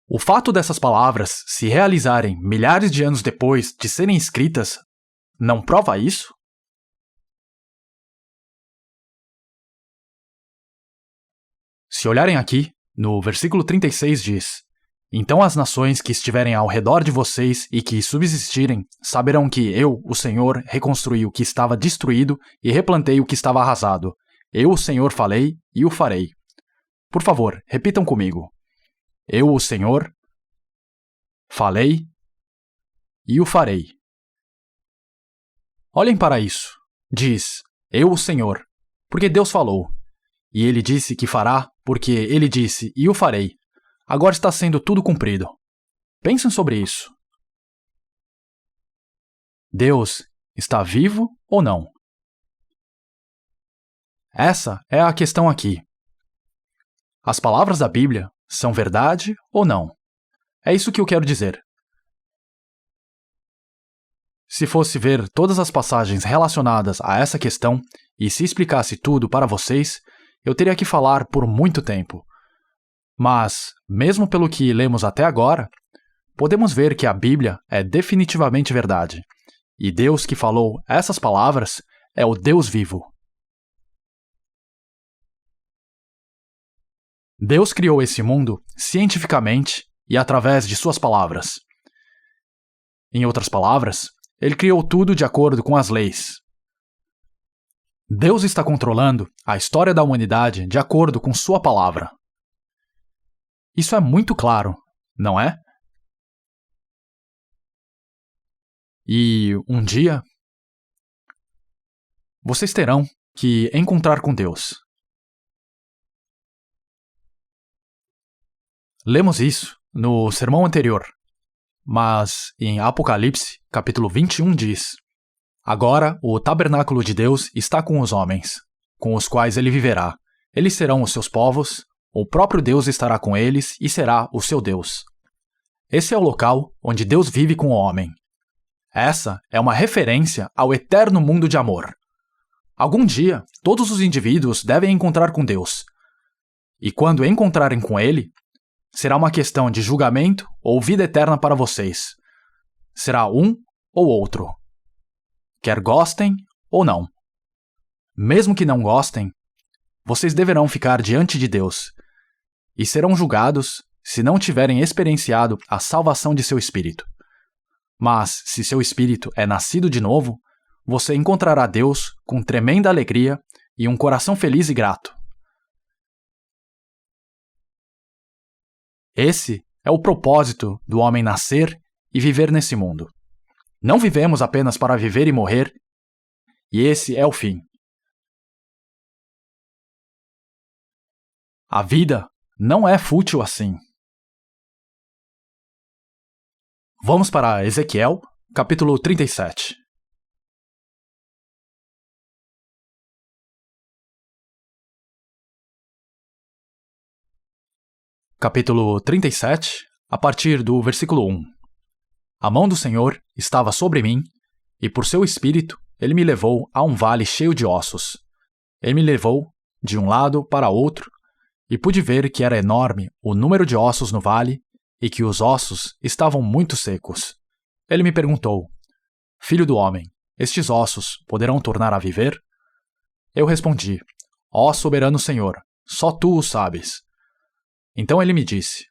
O fato dessas palavras se realizarem milhares de anos depois de serem escritas não prova isso? Se olharem aqui, no versículo 36 diz: então as nações que estiverem ao redor de vocês e que subsistirem saberão que eu, o Senhor, reconstruí o que estava destruído e replantei o que estava arrasado. Eu, o Senhor, falei e o farei. Por favor, repitam comigo. Eu, o Senhor, falei e o farei. Olhem para isso. Diz, eu, o Senhor, porque Deus falou. E ele disse que fará, porque ele disse e o farei. Agora está sendo tudo cumprido. Pensem sobre isso. Deus está vivo ou não? Essa é a questão aqui. As palavras da Bíblia são verdade ou não? É isso que eu quero dizer. Se fosse ver todas as passagens relacionadas a essa questão e se explicasse tudo para vocês, eu teria que falar por muito tempo. Mas, mesmo pelo que lemos até agora, podemos ver que a Bíblia é definitivamente verdade. E Deus que falou essas palavras é o Deus vivo. Deus criou esse mundo cientificamente e através de suas palavras. Em outras palavras, ele criou tudo de acordo com as leis. Deus está controlando a história da humanidade de acordo com sua palavra. Isso é muito claro, não é? E um dia, vocês terão que encontrar com Deus. Lemos isso no sermão anterior, mas em Apocalipse, capítulo 21 diz: agora o tabernáculo de Deus está com os homens, com os quais ele viverá. Eles serão os seus povos, o próprio Deus estará com eles e será o seu Deus. Esse é o local onde Deus vive com o homem. Essa é uma referência ao eterno mundo de amor. Algum dia, todos os indivíduos devem encontrar com Deus. E quando encontrarem com ele, será uma questão de julgamento ou vida eterna para vocês. Será um ou outro. Quer gostem ou não. Mesmo que não gostem, vocês deverão ficar diante de Deus e serão julgados se não tiverem experienciado a salvação de seu espírito. Mas, se seu espírito é nascido de novo, você encontrará Deus com tremenda alegria e um coração feliz e grato. Esse é o propósito do homem nascer e viver nesse mundo. Não vivemos apenas para viver e morrer, e esse é o fim. A vida não é fútil assim. Vamos para Ezequiel, capítulo 37. Capítulo 37, a partir do versículo 1. A mão do Senhor estava sobre mim, e por seu espírito ele me levou a um vale cheio de ossos. Ele me levou de um lado para outro, e pude ver que era enorme o número de ossos no vale, e que os ossos estavam muito secos. Ele me perguntou: Filho do homem, estes ossos poderão tornar a viver? Eu respondi: Ó soberano Senhor, só tu o sabes. Então ele me disse: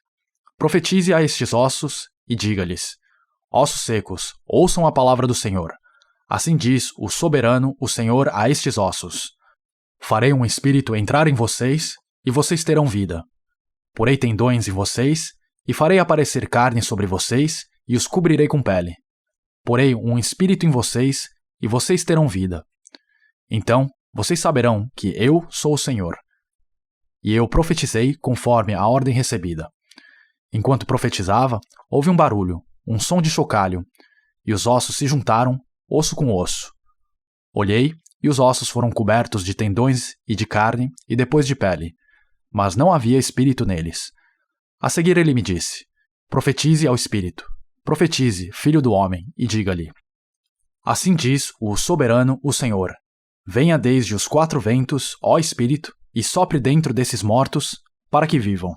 Profetize a estes ossos e diga-lhes: Ossos secos, ouçam a palavra do Senhor. Assim diz o soberano, o Senhor, a estes ossos: Farei um espírito entrar em vocês, e vocês terão vida. Porei tendões em vocês, e farei aparecer carne sobre vocês, e os cobrirei com pele. Porei um espírito em vocês, e vocês terão vida. Então vocês saberão que eu sou o Senhor. E eu profetizei conforme a ordem recebida. Enquanto profetizava, houve um barulho, um som de chocalho, e os ossos se juntaram, osso com osso. Olhei, e os ossos foram cobertos de tendões e de carne, e depois de pele, mas não havia espírito neles. A seguir ele me disse: Profetize ao espírito. Profetize, filho do homem, e diga-lhe: Assim diz o soberano, o Senhor: Venha desde os 4 ventos, ó espírito, e sopre dentro desses mortos, para que vivam.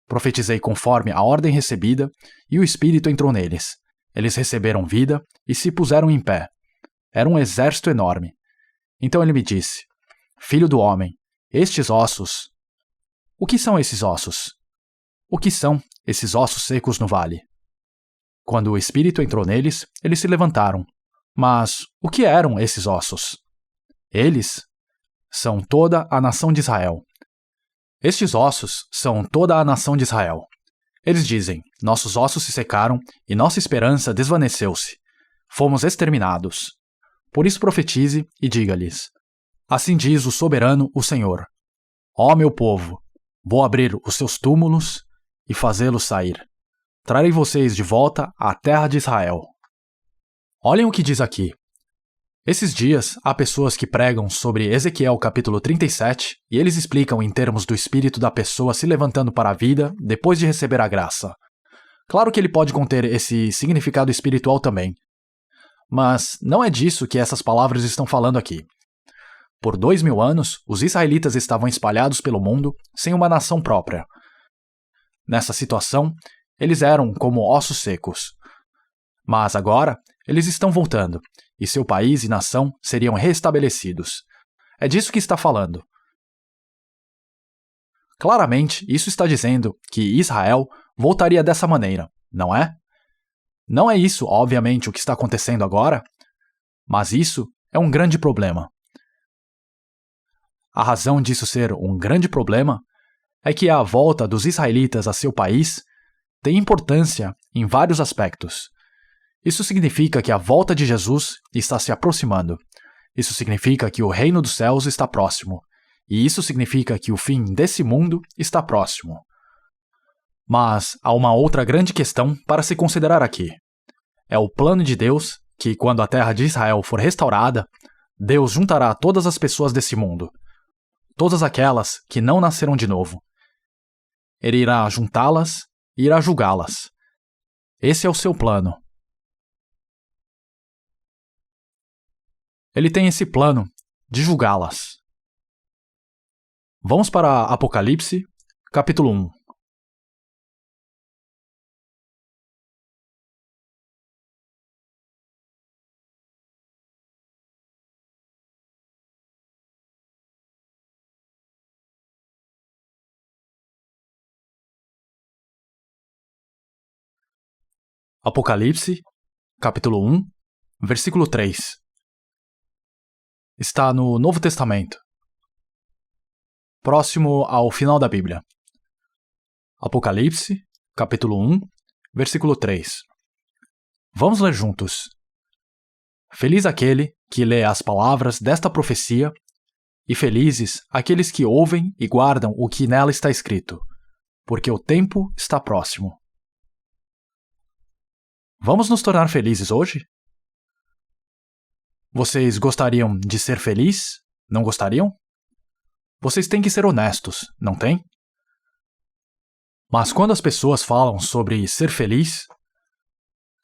Profetizei conforme a ordem recebida, e o espírito entrou neles. Eles receberam vida e se puseram em pé. Era um exército enorme. Então ele me disse: Filho do homem, estes ossos... O que são esses ossos? O que são esses ossos secos no vale? Quando o espírito entrou neles, eles se levantaram. Mas o que eram esses ossos? Eles são toda a nação de Israel. Estes ossos são toda a nação de Israel. Eles dizem: Nossos ossos se secaram e nossa esperança desvaneceu-se. Fomos exterminados. Por isso profetize e diga-lhes: Assim diz o soberano, o Senhor: Ó meu povo, vou abrir os seus túmulos e fazê-los sair. Trarei vocês de volta à terra de Israel. Olhem o que diz aqui. Esses dias, há pessoas que pregam sobre Ezequiel capítulo 37 e eles explicam em termos do espírito da pessoa se levantando para a vida depois de receber a graça. Claro que ele pode conter esse significado espiritual também. Mas não é disso que essas palavras estão falando aqui. Por 2000 anos, os israelitas estavam espalhados pelo mundo sem uma nação própria. Nessa situação, eles eram como ossos secos. Mas agora, eles estão voltando, e seu país e nação seriam restabelecidos. É disso que está falando. Claramente, isso está dizendo que Israel voltaria dessa maneira, não é? Não é isso, obviamente, o que está acontecendo agora, mas isso é um grande problema. A razão disso ser um grande problema é que a volta dos israelitas a seu país tem importância em vários aspectos. Isso significa que a volta de Jesus está se aproximando. Isso significa que o reino dos céus está próximo. E isso significa que o fim desse mundo está próximo. Mas há uma outra grande questão para se considerar aqui. É o plano de Deus que, quando a terra de Israel for restaurada, Deus juntará todas as pessoas desse mundo, todas aquelas que não nasceram de novo. Ele irá juntá-las e irá julgá-las. Esse é o seu plano. Ele tem esse plano de julgá-las. Vamos para Apocalipse, capítulo 1. Apocalipse, capítulo 1, versículo 3. Está no Novo Testamento, próximo ao final da Bíblia. Apocalipse, capítulo 1, versículo 3. Vamos ler juntos. Feliz aquele que lê as palavras desta profecia, e felizes aqueles que ouvem e guardam o que nela está escrito, porque o tempo está próximo. Vamos nos tornar felizes hoje? Vocês gostariam de ser feliz? Não gostariam? Vocês têm que ser honestos, não tem? Mas quando as pessoas falam sobre ser feliz,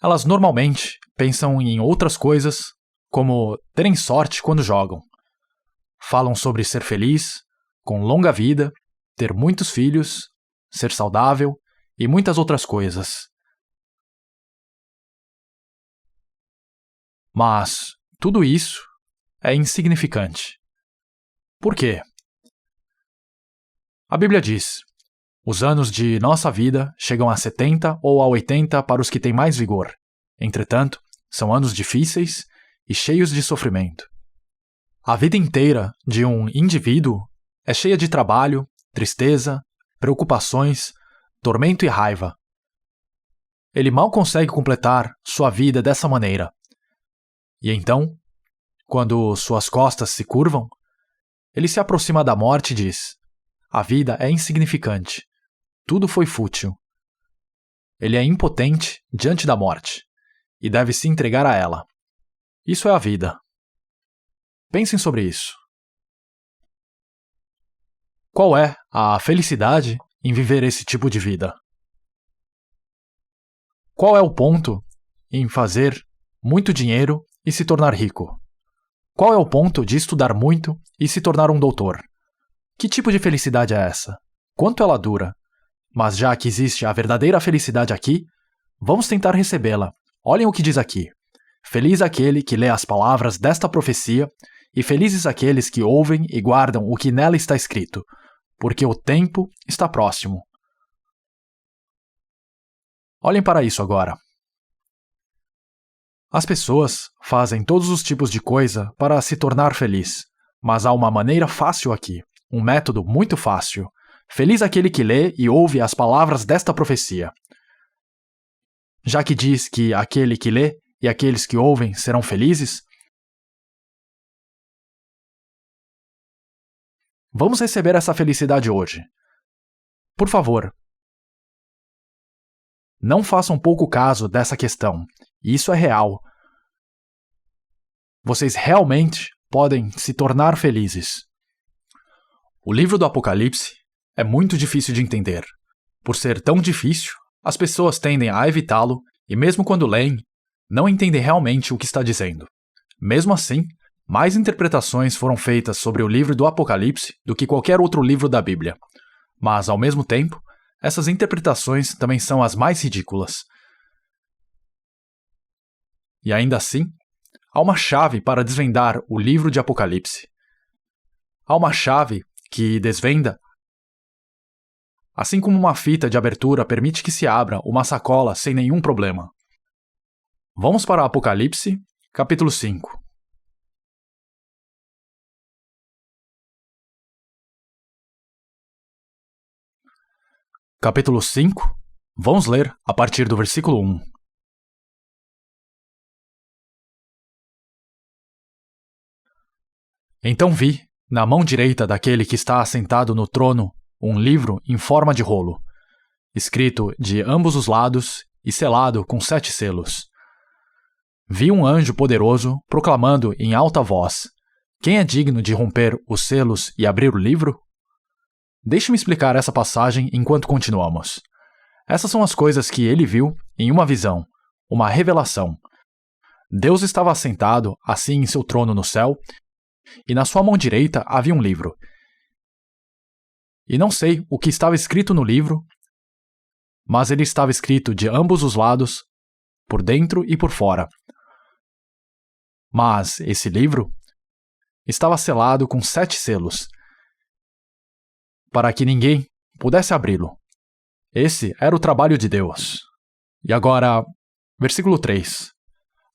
elas normalmente pensam em outras coisas, como terem sorte quando jogam. Falam sobre ser feliz, com longa vida, ter muitos filhos, ser saudável e muitas outras coisas. Mas tudo isso é insignificante. Por quê? A Bíblia diz: os anos de nossa vida chegam a 70 ou a 80 para os que têm mais vigor. Entretanto, são anos difíceis e cheios de sofrimento. A vida inteira de um indivíduo é cheia de trabalho, tristeza, preocupações, tormento e raiva. Ele mal consegue completar sua vida dessa maneira. E então, quando suas costas se curvam, ele se aproxima da morte e diz: a vida é insignificante. Tudo foi fútil. Ele é impotente diante da morte e deve se entregar a ela. Isso é a vida. Pensem sobre isso. Qual é a felicidade em viver esse tipo de vida? Qual é o ponto em fazer muito dinheiro e se tornar rico? Qual é o ponto de estudar muito e se tornar um doutor? Que tipo de felicidade é essa? Quanto ela dura? Mas já que existe a verdadeira felicidade aqui, vamos tentar recebê-la. Olhem o que diz aqui. Feliz aquele que lê as palavras desta profecia, e felizes aqueles que ouvem e guardam o que nela está escrito, porque o tempo está próximo. Olhem para isso agora. As pessoas fazem todos os tipos de coisa para se tornar feliz, mas há uma maneira fácil aqui, um método muito fácil. Feliz aquele que lê e ouve as palavras desta profecia. Já que diz que aquele que lê e aqueles que ouvem serão felizes, vamos receber essa felicidade hoje. Por favor, não façam pouco caso dessa questão. Isso é real. Vocês realmente podem se tornar felizes. O livro do Apocalipse é muito difícil de entender. Por ser tão difícil, as pessoas tendem a evitá-lo e, mesmo quando leem, não entendem realmente o que está dizendo. Mesmo assim, mais interpretações foram feitas sobre o livro do Apocalipse do que qualquer outro livro da Bíblia. Mas, ao mesmo tempo, essas interpretações também são as mais ridículas. E ainda assim, há uma chave para desvendar o livro de Apocalipse. Há uma chave que desvenda, assim como uma fita de abertura permite que se abra uma sacola sem nenhum problema. Vamos para Apocalipse, capítulo 5. Capítulo 5, vamos ler a partir do versículo 1. Então vi, na mão direita daquele que está assentado no trono, um livro em forma de rolo, escrito de ambos os lados e selado com 7 selos. Vi um anjo poderoso proclamando em alta voz: quem é digno de romper os selos e abrir o livro? Deixe-me explicar essa passagem enquanto continuamos. Essas são as coisas que ele viu em uma visão, uma revelação. Deus estava assentado assim em seu trono no céu, e na sua mão direita havia um livro. E não sei o que estava escrito no livro, mas ele estava escrito de ambos os lados, por dentro e por fora. Mas esse livro estava selado com 7 selos, para que ninguém pudesse abri-lo. Esse era o trabalho de Deus. E agora, versículo 3.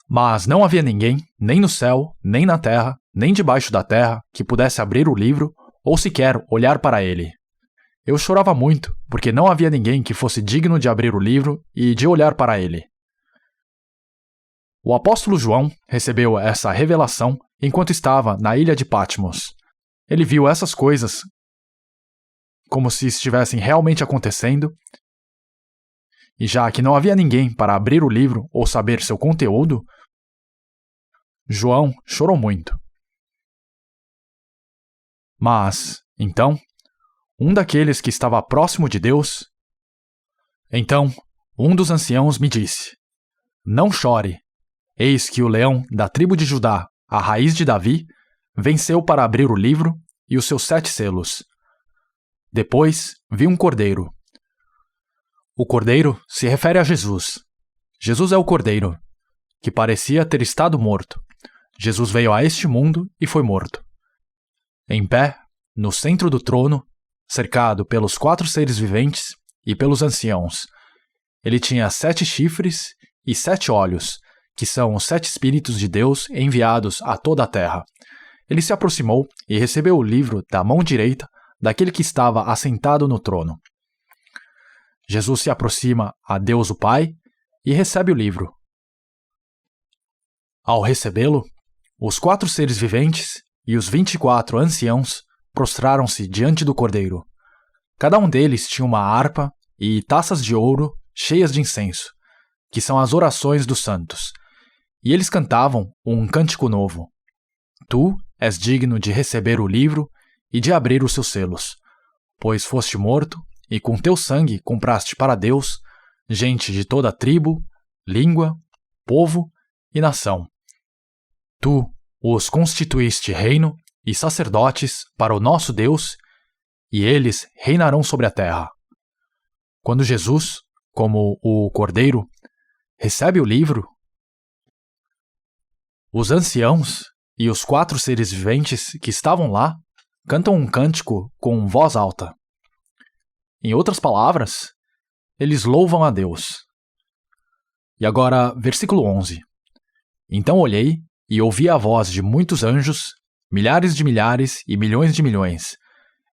Mas não havia ninguém, nem no céu, nem na terra, nem debaixo da terra, que pudesse abrir o livro ou sequer olhar para ele. Eu chorava muito, porque não havia ninguém que fosse digno de abrir o livro e de olhar para ele. O apóstolo João recebeu essa revelação enquanto estava na ilha de Patmos. Ele viu essas coisas como se estivessem realmente acontecendo, e já que não havia ninguém para abrir o livro ou saber seu conteúdo, João chorou muito. Mas, então, um daqueles que estava próximo de Deus... Então, um dos anciãos me disse: Não chore, eis que o leão da tribo de Judá, a raiz de Davi, venceu para abrir o livro e os seus 7 selos. Depois vi um cordeiro. O cordeiro se refere a Jesus. Jesus é o cordeiro, que parecia ter estado morto. Jesus veio a este mundo e foi morto. Em pé, no centro do trono, cercado pelos 4 seres viventes e pelos anciãos. Ele tinha 7 chifres e 7 olhos, que são os 7 Espíritos de Deus enviados a toda a terra. Ele se aproximou e recebeu o livro da mão direita daquele que estava assentado no trono. Jesus se aproxima a Deus o Pai e recebe o livro. Ao recebê-lo, os 4 seres viventes e os 24 anciãos prostraram-se diante do Cordeiro. Cada um deles tinha uma harpa e taças de ouro cheias de incenso, que são as orações dos santos. E eles cantavam um cântico novo. Tu és digno de receber o livro e de abrir os seus selos, pois foste morto e com teu sangue compraste para Deus gente de toda tribo, língua, povo e nação. Tu os constituíste reino e sacerdotes para o nosso Deus, e eles reinarão sobre a terra. Quando Jesus, como o Cordeiro, recebe o livro, os anciãos e os 4 seres viventes que estavam lá cantam um cântico com voz alta. Em outras palavras, eles louvam a Deus. E agora, versículo 11. Então olhei e ouvi a voz de muitos anjos, milhares de milhares e milhões de milhões.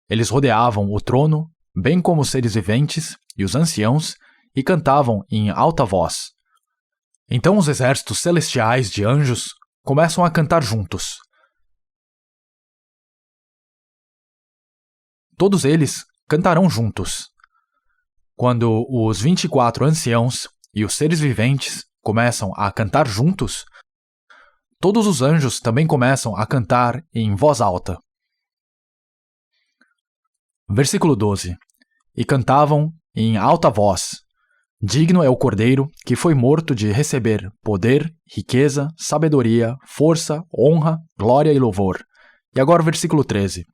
Eles rodeavam o trono, bem como os seres viventes e os anciãos, e cantavam em alta voz. Então os exércitos celestiais de anjos começam a cantar juntos. Todos eles cantarão juntos. Quando os 24 anciãos e os seres viventes começam a cantar juntos, todos os anjos também começam a cantar em voz alta. Versículo 12. E cantavam em alta voz: Digno é o Cordeiro que foi morto de receber poder, riqueza, sabedoria, força, honra, glória e louvor. E agora o versículo 13.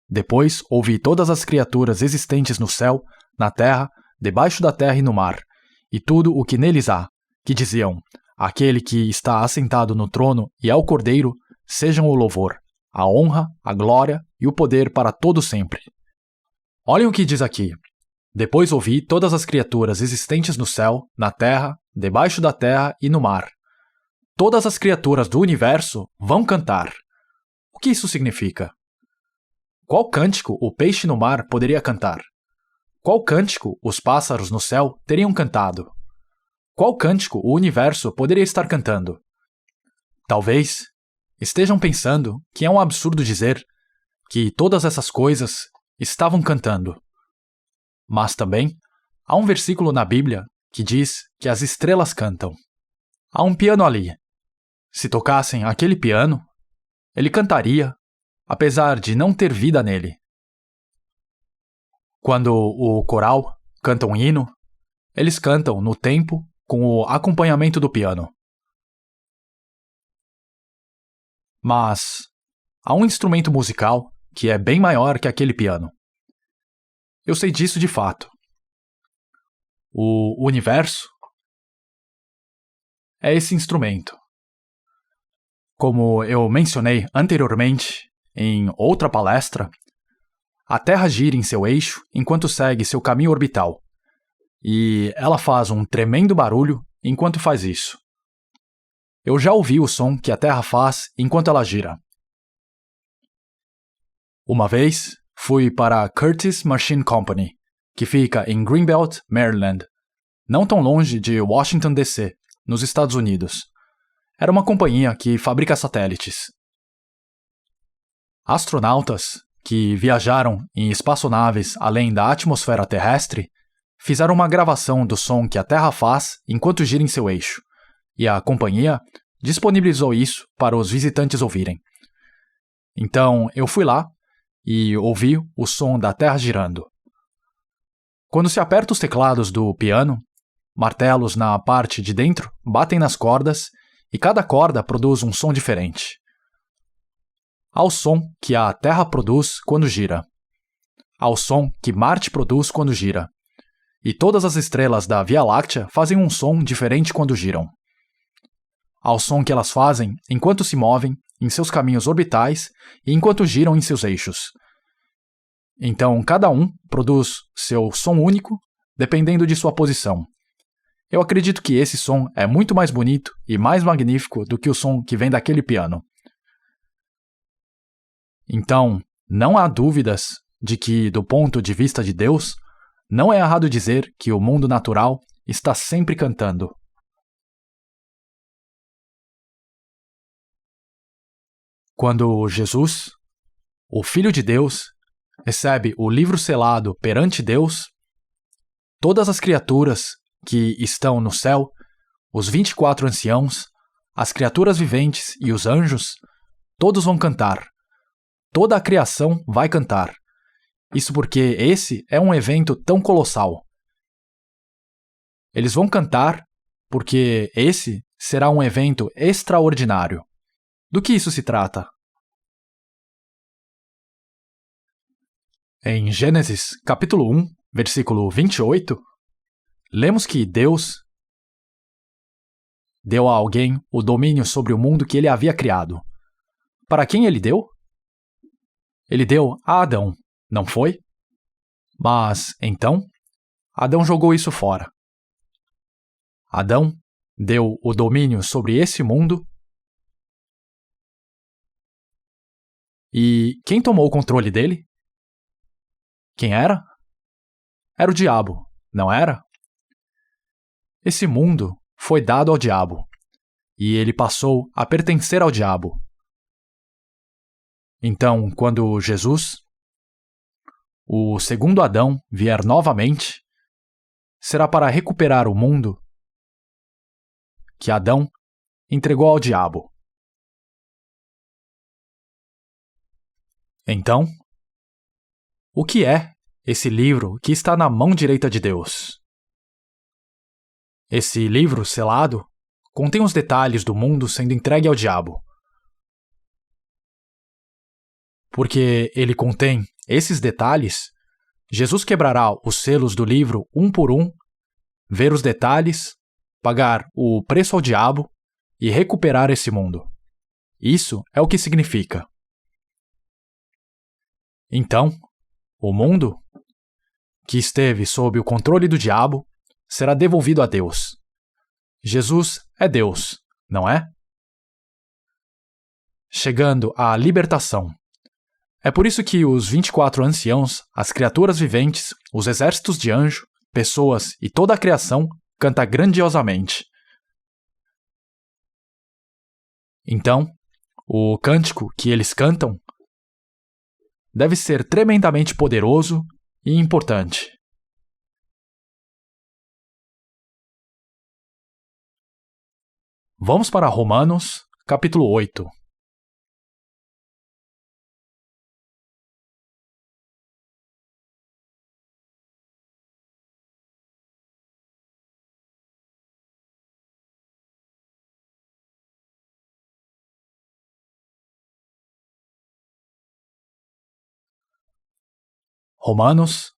Depois ouvi todas as criaturas existentes no céu, na terra, debaixo da terra e no mar, e tudo o que neles há, que diziam: Aquele que está assentado no trono e ao Cordeiro, sejam o louvor, a honra, a glória e o poder para todo sempre. Olhem o que diz aqui. Depois ouvi todas as criaturas existentes no céu, na terra, debaixo da terra e no mar. Todas as criaturas do universo vão cantar. O que isso significa? Qual cântico o peixe no mar poderia cantar? Qual cântico os pássaros no céu teriam cantado? Qual cântico o universo poderia estar cantando? Talvez estejam pensando que é um absurdo dizer que todas essas coisas estavam cantando. Mas também há um versículo na Bíblia que diz que as estrelas cantam. Há um piano ali. Se tocassem aquele piano, ele cantaria, apesar de não ter vida nele. Quando o coral canta um hino, eles cantam no tempo com o acompanhamento do piano. Mas há um instrumento musical que é bem maior que aquele piano. Eu sei disso de fato. O universo é esse instrumento. Como eu mencionei anteriormente em outra palestra, a Terra gira em seu eixo enquanto segue seu caminho orbital, e ela faz um tremendo barulho enquanto faz isso. Eu já ouvi o som que a Terra faz enquanto ela gira. Uma vez, fui para a Curtis Machine Company, que fica em Greenbelt, Maryland, não tão longe de Washington, D.C., nos Estados Unidos. Era uma companhia que fabrica satélites. Astronautas que viajaram em espaçonaves além da atmosfera terrestre fizeram uma gravação do som que a Terra faz enquanto gira em seu eixo, e a companhia disponibilizou isso para os visitantes ouvirem. Então eu fui lá e ouvi o som da Terra girando. Quando se aperta os teclados do piano, martelos na parte de dentro batem nas cordas e cada corda produz um som diferente. Há o som que a Terra produz quando gira. Há o som que Marte produz quando gira. E todas as estrelas da Via Láctea fazem um som diferente quando giram. Há o som que elas fazem enquanto se movem em seus caminhos orbitais e enquanto giram em seus eixos. Então, cada um produz seu som único, dependendo de sua posição. Eu acredito que esse som é muito mais bonito e mais magnífico do que o som que vem daquele piano. Então, não há dúvidas de que, do ponto de vista de Deus, não é errado dizer que o mundo natural está sempre cantando. Quando Jesus, o Filho de Deus, recebe o livro selado perante Deus, todas as criaturas que estão no céu, os 24 anciãos, as criaturas viventes e os anjos, todos vão cantar. Toda a criação vai cantar. Isso porque esse é um evento tão colossal. Eles vão cantar porque esse será um evento extraordinário. Do que isso se trata? Em Gênesis, capítulo 1, versículo 28, lemos que Deus deu a alguém o domínio sobre o mundo que ele havia criado. Para quem ele deu? Ele deu a Adão, não foi? Mas, então, Adão jogou isso fora. Adão deu o domínio sobre esse mundo. E quem tomou o controle dele? Quem era? Era o diabo, não era? Esse mundo foi dado ao diabo, e ele passou a pertencer ao diabo. Então, quando Jesus, o segundo Adão, vier novamente, será para recuperar o mundo que Adão entregou ao diabo. Então, o que é esse livro que está na mão direita de Deus? Esse livro selado contém os detalhes do mundo sendo entregue ao diabo. Porque ele contém esses detalhes, Jesus quebrará os selos do livro um por um, ver os detalhes, pagar o preço ao diabo e recuperar esse mundo. Isso é o que significa. Então, o mundo, que esteve sob o controle do diabo, será devolvido a Deus. Jesus é Deus, não é? Chegando à libertação. É por isso que os 24 anciãos, as criaturas viventes, os exércitos de anjo, pessoas e toda a criação canta grandiosamente. Então, o cântico que eles cantam deve ser tremendamente poderoso e importante. Vamos para Romanos, capítulo 8. Romanos,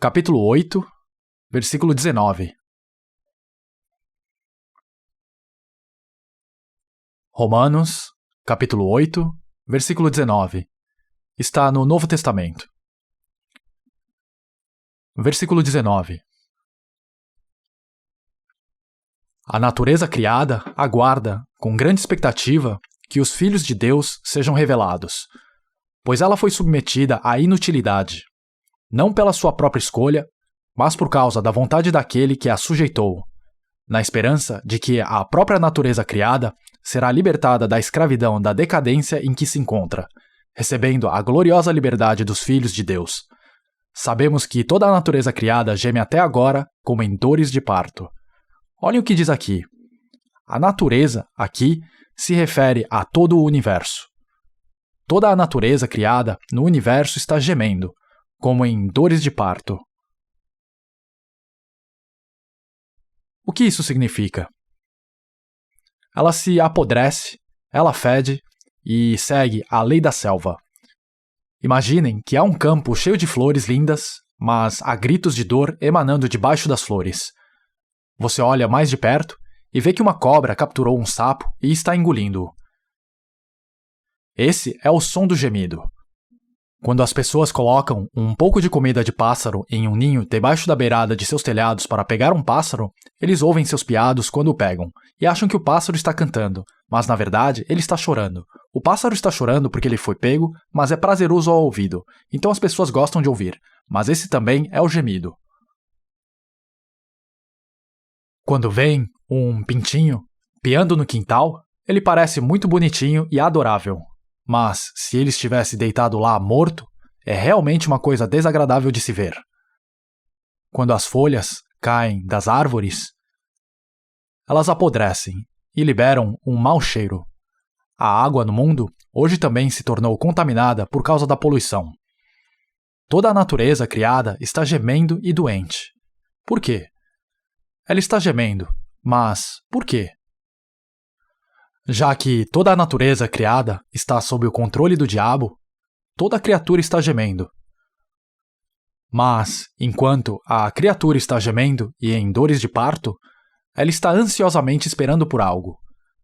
capítulo 8, versículo 19. Romanos, capítulo 8, versículo 19. Está no Novo Testamento. Versículo 19. A natureza criada aguarda, com grande expectativa, que os filhos de Deus sejam revelados, pois ela foi submetida à inutilidade, não pela sua própria escolha, mas por causa da vontade daquele que a sujeitou, na esperança de que a própria natureza criada será libertada da escravidão da decadência em que se encontra, recebendo a gloriosa liberdade dos filhos de Deus. Sabemos que toda a natureza criada geme até agora como em dores de parto. Olhem o que diz aqui. A natureza, aqui, se refere a todo o universo. Toda a natureza criada no universo está gemendo, como em dores de parto. O que isso significa? Ela se apodrece, ela fede e segue a lei da selva. Imaginem que há um campo cheio de flores lindas, mas há gritos de dor emanando debaixo das flores. Você olha mais de perto e vê que uma cobra capturou um sapo e está engolindo-o. Esse é o som do gemido. Quando as pessoas colocam um pouco de comida de pássaro em um ninho debaixo da beirada de seus telhados para pegar um pássaro, eles ouvem seus piados quando o pegam e acham que o pássaro está cantando, mas na verdade ele está chorando. O pássaro está chorando porque ele foi pego, mas é prazeroso ao ouvido, então as pessoas gostam de ouvir, mas esse também é o gemido. Quando vem um pintinho piando no quintal, ele parece muito bonitinho e adorável. Mas, se ele estivesse deitado lá morto, é realmente uma coisa desagradável de se ver. Quando as folhas caem das árvores, elas apodrecem e liberam um mau cheiro. A água no mundo hoje também se tornou contaminada por causa da poluição. Toda a natureza criada está gemendo e doente. Por quê? Ela está gemendo, mas por quê? Já que toda a natureza criada está sob o controle do diabo, toda criatura está gemendo. Mas, enquanto a criatura está gemendo e em dores de parto, ela está ansiosamente esperando por algo.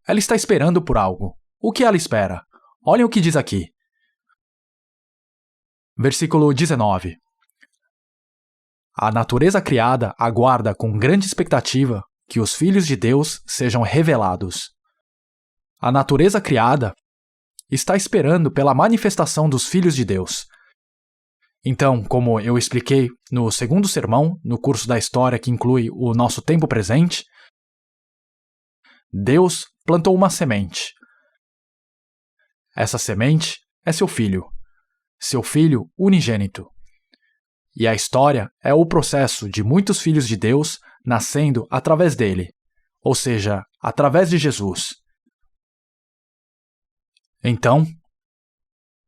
Ela está esperando por algo. O que ela espera? Olhem o que diz aqui. Versículo 19. A natureza criada aguarda com grande expectativa que os filhos de Deus sejam revelados. A natureza criada está esperando pela manifestação dos filhos de Deus. Então, como eu expliquei no segundo sermão, no curso da história que inclui o nosso tempo presente, Deus plantou uma semente. Essa semente é seu filho unigênito. E a história é o processo de muitos filhos de Deus nascendo através dele, ou seja, através de Jesus. Então,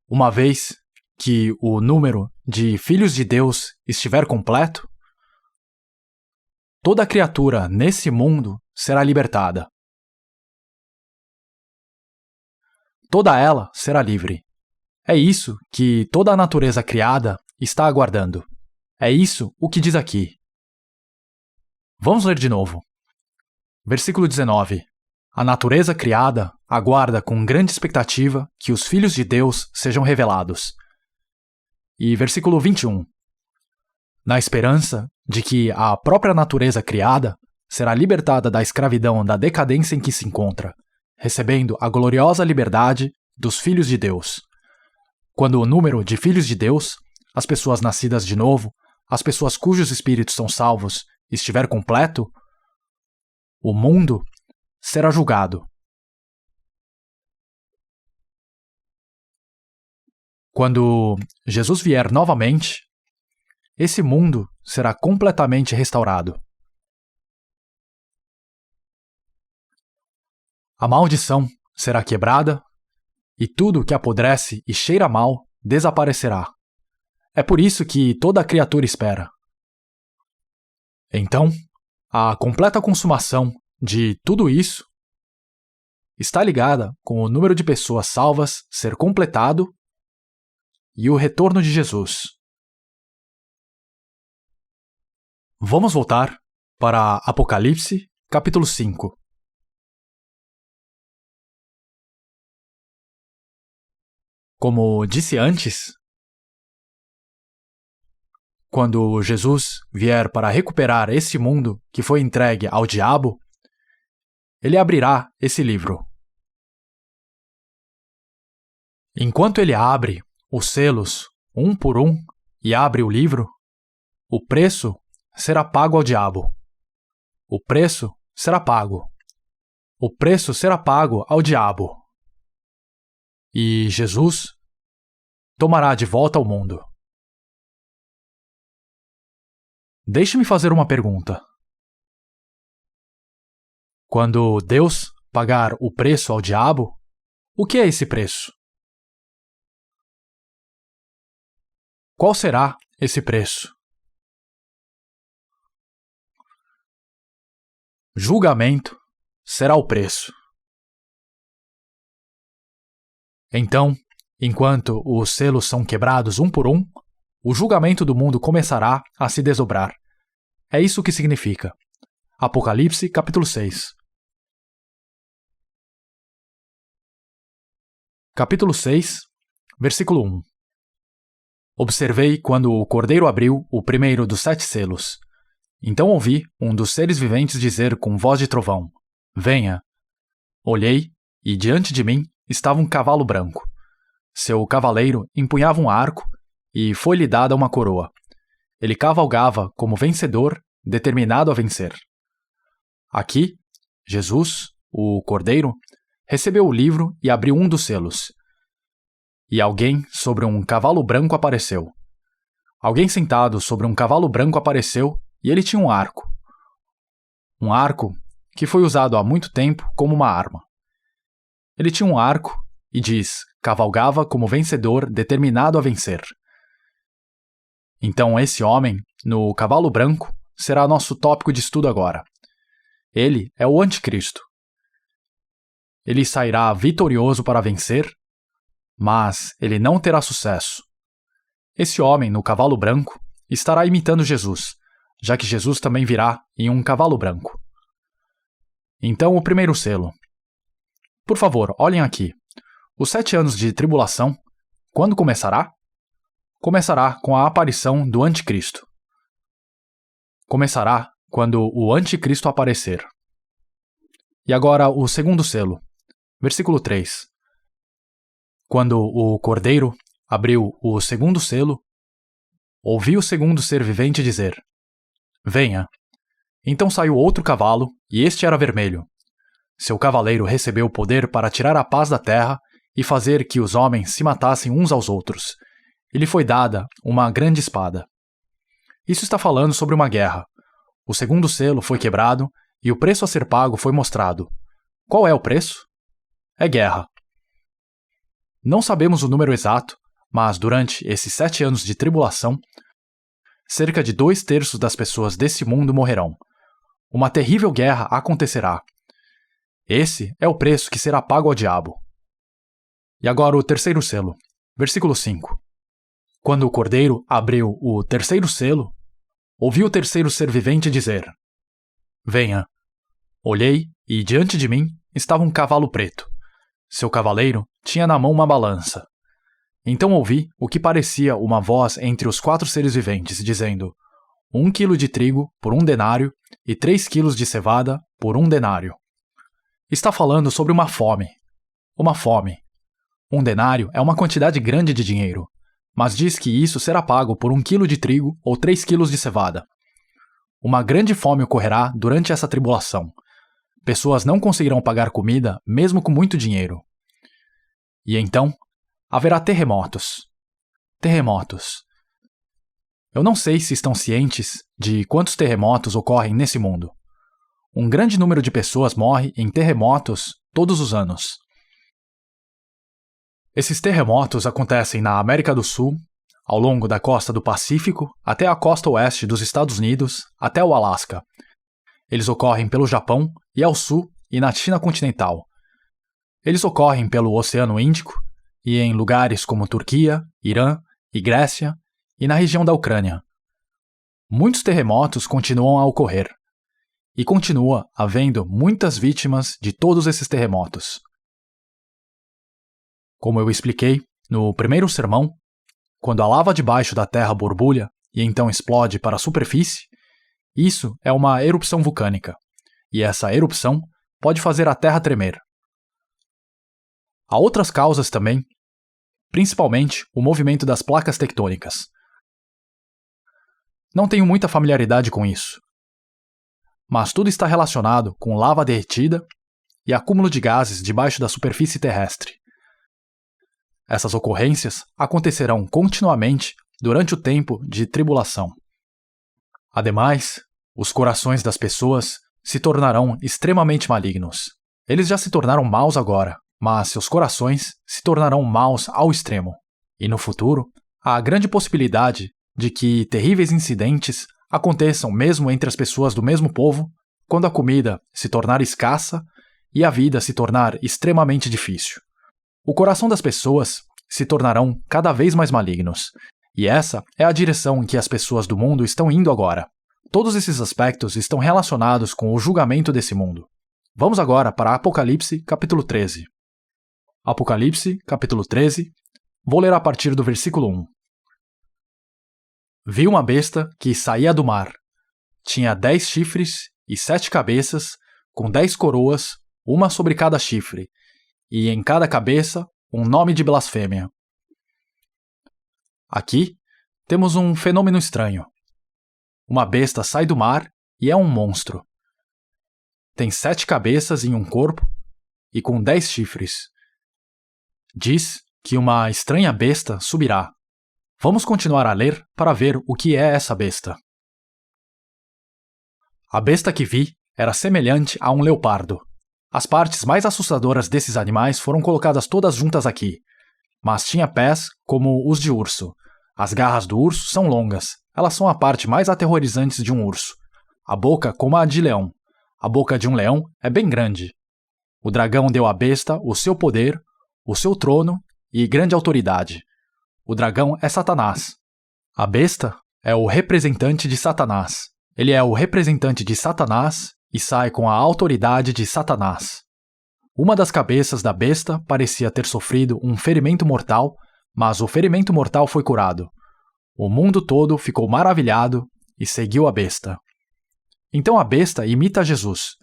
uma vez que o número de filhos de Deus estiver completo, toda criatura nesse mundo será libertada. Toda ela será livre. É isso que toda a natureza criada está aguardando. É isso o que diz aqui. Vamos ler de novo. Versículo 19. A natureza criada aguarda com grande expectativa que os filhos de Deus sejam revelados. E versículo 21. Na esperança de que a própria natureza criada será libertada da escravidão da decadência em que se encontra, recebendo a gloriosa liberdade dos filhos de Deus. Quando o número de filhos de Deus, as pessoas nascidas de novo, as pessoas cujos espíritos são salvos, estiver completo, o mundo será julgado. Quando Jesus vier novamente, esse mundo será completamente restaurado. A maldição será quebrada e tudo que apodrece e cheira mal desaparecerá. É por isso que toda criatura espera. Então, a completa consumação de tudo isso está ligada com o número de pessoas salvas ser completado e o retorno de Jesus. Vamos voltar para Apocalipse, capítulo 5. Como disse antes, quando Jesus vier para recuperar esse mundo que foi entregue ao diabo, ele abrirá esse livro. Enquanto ele abre os selos um por um e abre o livro, o preço será pago ao diabo. O preço será pago. O preço será pago ao diabo. E Jesus tomará de volta ao mundo. Deixe-me fazer uma pergunta. Quando Deus pagar o preço ao diabo, o que é esse preço? Qual será esse preço? Julgamento será o preço. Então, enquanto os selos são quebrados um por um, o julgamento do mundo começará a se desdobrar. É isso que significa. Apocalipse, capítulo 6. Capítulo 6, versículo 1. Observei quando o Cordeiro abriu o primeiro dos 7 selos. Então ouvi um dos seres viventes dizer com voz de trovão: Venha! Olhei, e diante de mim estava um cavalo branco. Seu cavaleiro empunhava um arco, e foi-lhe dada uma coroa. Ele cavalgava como vencedor, determinado a vencer. Aqui, Jesus, o Cordeiro, recebeu o livro e abriu um dos selos. E alguém sobre um cavalo branco apareceu. Alguém sentado sobre um cavalo branco apareceu, e ele tinha um arco. Um arco que foi usado há muito tempo como uma arma. Ele tinha um arco e diz: cavalgava como vencedor determinado a vencer. Então esse homem, no cavalo branco, será nosso tópico de estudo agora. Ele é o Anticristo. Ele sairá vitorioso para vencer, mas ele não terá sucesso. Esse homem, no cavalo branco, estará imitando Jesus, já que Jesus também virá em um cavalo branco. Então, o primeiro selo. Por favor, olhem aqui. Os 7 anos de tribulação, quando começará? Começará com a aparição do Anticristo. Começará quando o Anticristo aparecer. E agora o segundo selo. Versículo 3. Quando o Cordeiro abriu o segundo selo, ouvi o segundo ser vivente dizer: Venha! Então saiu outro cavalo, e este era vermelho. Seu cavaleiro recebeu o poder para tirar a paz da terra e fazer que os homens se matassem uns aos outros. E lhe foi dada uma grande espada. Isso está falando sobre uma guerra. O segundo selo foi quebrado e o preço a ser pago foi mostrado. Qual é o preço? É guerra. Não sabemos o número exato, mas durante esses 7 anos de tribulação, cerca de 2/3 das pessoas desse mundo morrerão. Uma terrível guerra acontecerá. Esse é o preço que será pago ao diabo. E agora o terceiro selo. Versículo 5. Quando o Cordeiro abriu o terceiro selo, ouvi o terceiro ser vivente dizer: Venha! Olhei, e diante de mim estava um cavalo preto. Seu cavaleiro tinha na mão uma balança. Então ouvi o que parecia uma voz entre os 4 seres viventes, dizendo: 1 quilo de trigo por 1 denário e 3 quilos de cevada por 1 denário. Está falando sobre uma fome. Uma fome. 1 denário é uma quantidade grande de dinheiro, mas diz que isso será pago por 1 quilo de trigo ou 3 quilos de cevada. Uma grande fome ocorrerá durante essa tribulação. Pessoas não conseguirão pagar comida mesmo com muito dinheiro. E então, haverá terremotos. Terremotos. Eu não sei se estão cientes de quantos terremotos ocorrem nesse mundo. Um grande número de pessoas morre em terremotos todos os anos. Esses terremotos acontecem na América do Sul, ao longo da costa do Pacífico, até a costa oeste dos Estados Unidos, até o Alasca. Eles ocorrem pelo Japão e ao sul e na China continental. Eles ocorrem pelo Oceano Índico e em lugares como Turquia, Irã e Grécia e na região da Ucrânia. Muitos terremotos continuam a ocorrer. E continua havendo muitas vítimas de todos esses terremotos. Como eu expliquei no primeiro sermão, quando a lava debaixo da terra borbulha e então explode para a superfície, isso é uma erupção vulcânica, e essa erupção pode fazer a terra tremer. Há outras causas também, principalmente o movimento das placas tectônicas. Não tenho muita familiaridade com isso, mas tudo está relacionado com lava derretida e acúmulo de gases debaixo da superfície terrestre. Essas ocorrências acontecerão continuamente durante o tempo de tribulação. Ademais, os corações das pessoas se tornarão extremamente malignos. Eles já se tornaram maus agora, mas seus corações se tornarão maus ao extremo. E no futuro, há grande possibilidade de que terríveis incidentes aconteçam mesmo entre as pessoas do mesmo povo, quando a comida se tornar escassa e a vida se tornar extremamente difícil. O coração das pessoas se tornarão cada vez mais malignos, e essa é a direção em que as pessoas do mundo estão indo agora. Todos esses aspectos estão relacionados com o julgamento desse mundo. Vamos agora para Apocalipse, capítulo 13. Apocalipse, capítulo 13. Vou ler a partir do versículo 1. Vi uma besta que saía do mar. Tinha 10 chifres e 7 cabeças, com 10 coroas, uma sobre cada chifre, e em cada cabeça um nome de blasfêmia. Aqui temos um fenômeno estranho. Uma besta sai do mar e é um monstro. Tem 7 cabeças em um corpo e com 10 chifres. Diz que uma estranha besta subirá. Vamos continuar a ler para ver o que é essa besta. A besta que vi era semelhante a um leopardo. As partes mais assustadoras desses animais foram colocadas todas juntas aqui, mas tinha pés como os de urso. As garras do urso são longas, elas são a parte mais aterrorizante de um urso. A boca como a de leão. A boca de um leão é bem grande. O dragão deu à besta o seu poder, o seu trono e grande autoridade. O dragão é Satanás. A besta é o representante de Satanás. Ele é o representante de Satanás e sai com a autoridade de Satanás. Uma das cabeças da besta parecia ter sofrido um ferimento mortal, mas o ferimento mortal foi curado. O mundo todo ficou maravilhado e seguiu a besta. Então a besta imita Jesus.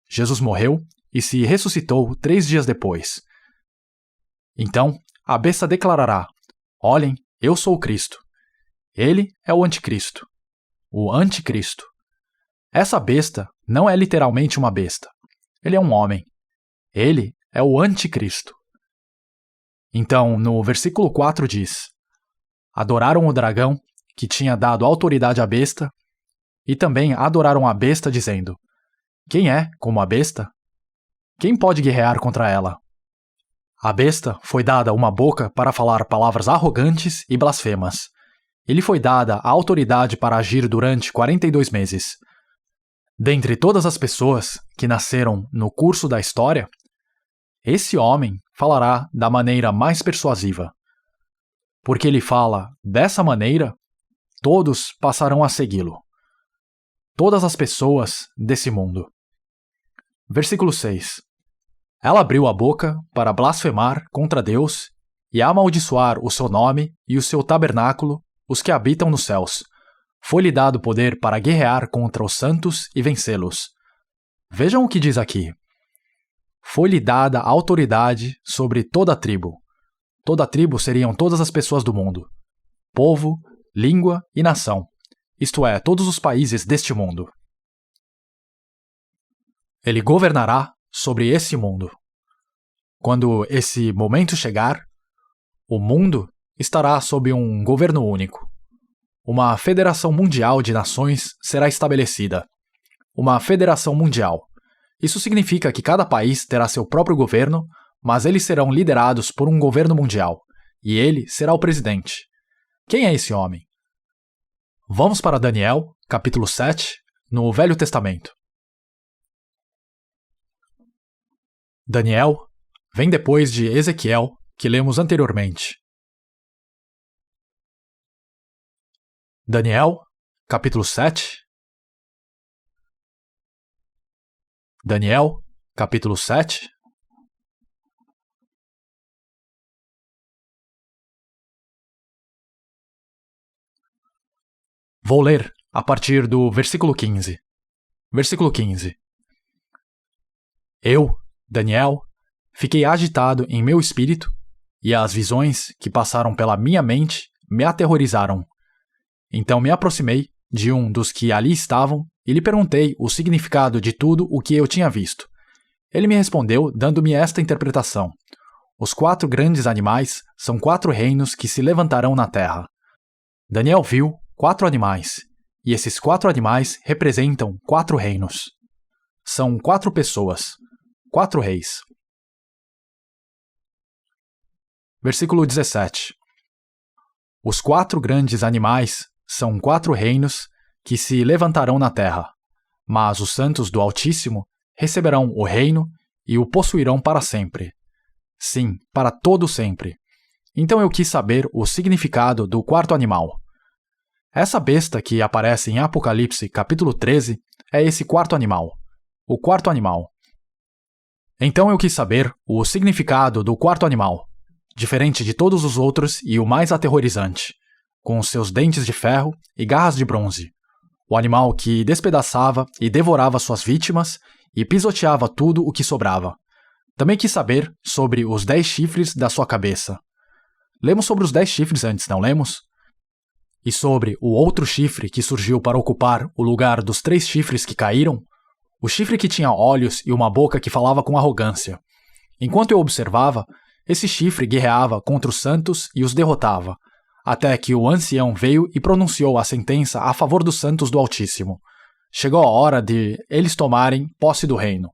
Jesus morreu e se ressuscitou 3 dias depois. Então a besta declarará: olhem, eu sou o Cristo. Ele é o anticristo. O anticristo. Essa besta não é literalmente uma besta. Ele é um homem. Ele é o anticristo. Então, no versículo 4 diz: adoraram o dragão, que tinha dado autoridade à besta, e também adoraram a besta, dizendo: quem é como a besta? Quem pode guerrear contra ela? A besta foi dada uma boca para falar palavras arrogantes e blasfemas. Ele foi dada a autoridade para agir durante 42 meses. Dentre todas as pessoas que nasceram no curso da história, esse homem falará da maneira mais persuasiva. Porque ele fala dessa maneira, todos passarão a segui-lo. Todas as pessoas desse mundo. Versículo 6. Ela abriu a boca para blasfemar contra Deus e amaldiçoar o seu nome e o seu tabernáculo, os que habitam nos céus. Foi-lhe dado poder para guerrear contra os santos e vencê-los. Vejam o que diz aqui. Foi-lhe dada autoridade sobre toda a tribo. Toda a tribo seriam todas as pessoas do mundo. Povo, língua e nação. Isto é, todos os países deste mundo. Ele governará sobre esse mundo. Quando esse momento chegar, o mundo estará sob um governo único. Uma federação mundial de nações será estabelecida. Uma federação mundial. Isso significa que cada país terá seu próprio governo, mas eles serão liderados por um governo mundial, e ele será o presidente. Quem é esse homem? Vamos para Daniel, capítulo 7, no Velho Testamento. Daniel vem depois de Ezequiel, que lemos anteriormente. Daniel, capítulo 7. Daniel, capítulo 7. Vou ler a partir do versículo 15. Versículo 15. Eu, Daniel, fiquei agitado em meu espírito, e as visões que passaram pela minha mente me aterrorizaram. Então me aproximei de um dos que ali estavam e lhe perguntei o significado de tudo o que eu tinha visto. Ele me respondeu dando-me esta interpretação: os 4 grandes animais são 4 reinos que se levantarão na terra. Daniel viu 4 animais, e esses 4 animais representam 4 reinos. São 4 pessoas, 4 reis. Versículo 17. Os 4 grandes animais são 4 reinos que se levantarão na terra, mas os santos do Altíssimo receberão o reino e o possuirão para sempre. Sim, para todo sempre. Então eu quis saber o significado do 4º animal. Essa besta que aparece em Apocalipse capítulo 13 é esse 4º animal, o 4º animal. Então eu quis saber o significado do 4º animal, diferente de todos os outros e o mais aterrorizante, com seus dentes de ferro e garras de bronze. O animal que despedaçava e devorava suas vítimas e pisoteava tudo o que sobrava. Também quis saber sobre os 10 chifres da sua cabeça. Lemos sobre os 10 chifres antes, não lemos? E sobre o outro chifre que surgiu para ocupar o lugar dos 3 chifres que caíram? O chifre que tinha olhos e uma boca que falava com arrogância. Enquanto eu observava, esse chifre guerreava contra os santos e os derrotava, até que o ancião veio e pronunciou a sentença a favor dos santos do Altíssimo. Chegou a hora de eles tomarem posse do reino.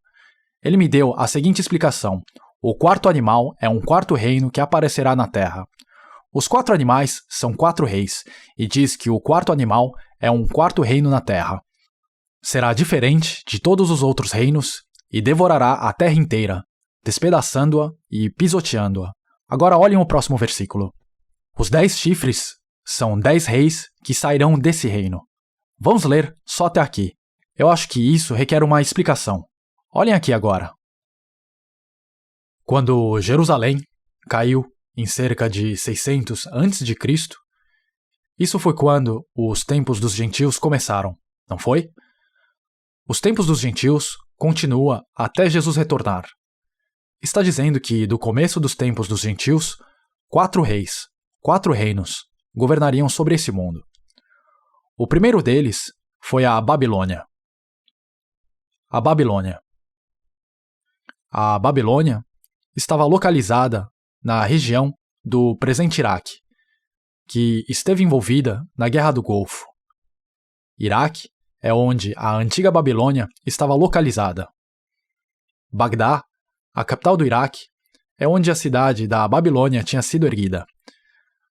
Ele me deu a seguinte explicação: o 4º animal é um 4º reino que aparecerá na terra. Os 4 animais são 4 reis, e diz que o 4º animal é um 4º reino na terra. Será diferente de todos os outros reinos e devorará a terra inteira, despedaçando-a e pisoteando-a. Agora olhem o próximo versículo. Os 10 chifres são 10 reis que sairão desse reino. Vamos ler só até aqui. Eu acho que isso requer uma explicação. Olhem aqui agora. Quando Jerusalém caiu em cerca de 600 a.C., isso foi quando os tempos dos gentios começaram, não foi? Os tempos dos gentios continua até Jesus retornar. Está dizendo que do começo dos tempos dos gentios, 4 reis, 4 reinos, governariam sobre esse mundo. O primeiro deles foi a Babilônia. A Babilônia. A Babilônia estava localizada na região do presente Iraque, que esteve envolvida na Guerra do Golfo. Iraque é onde a antiga Babilônia estava localizada. Bagdá, a capital do Iraque, é onde a cidade da Babilônia tinha sido erguida.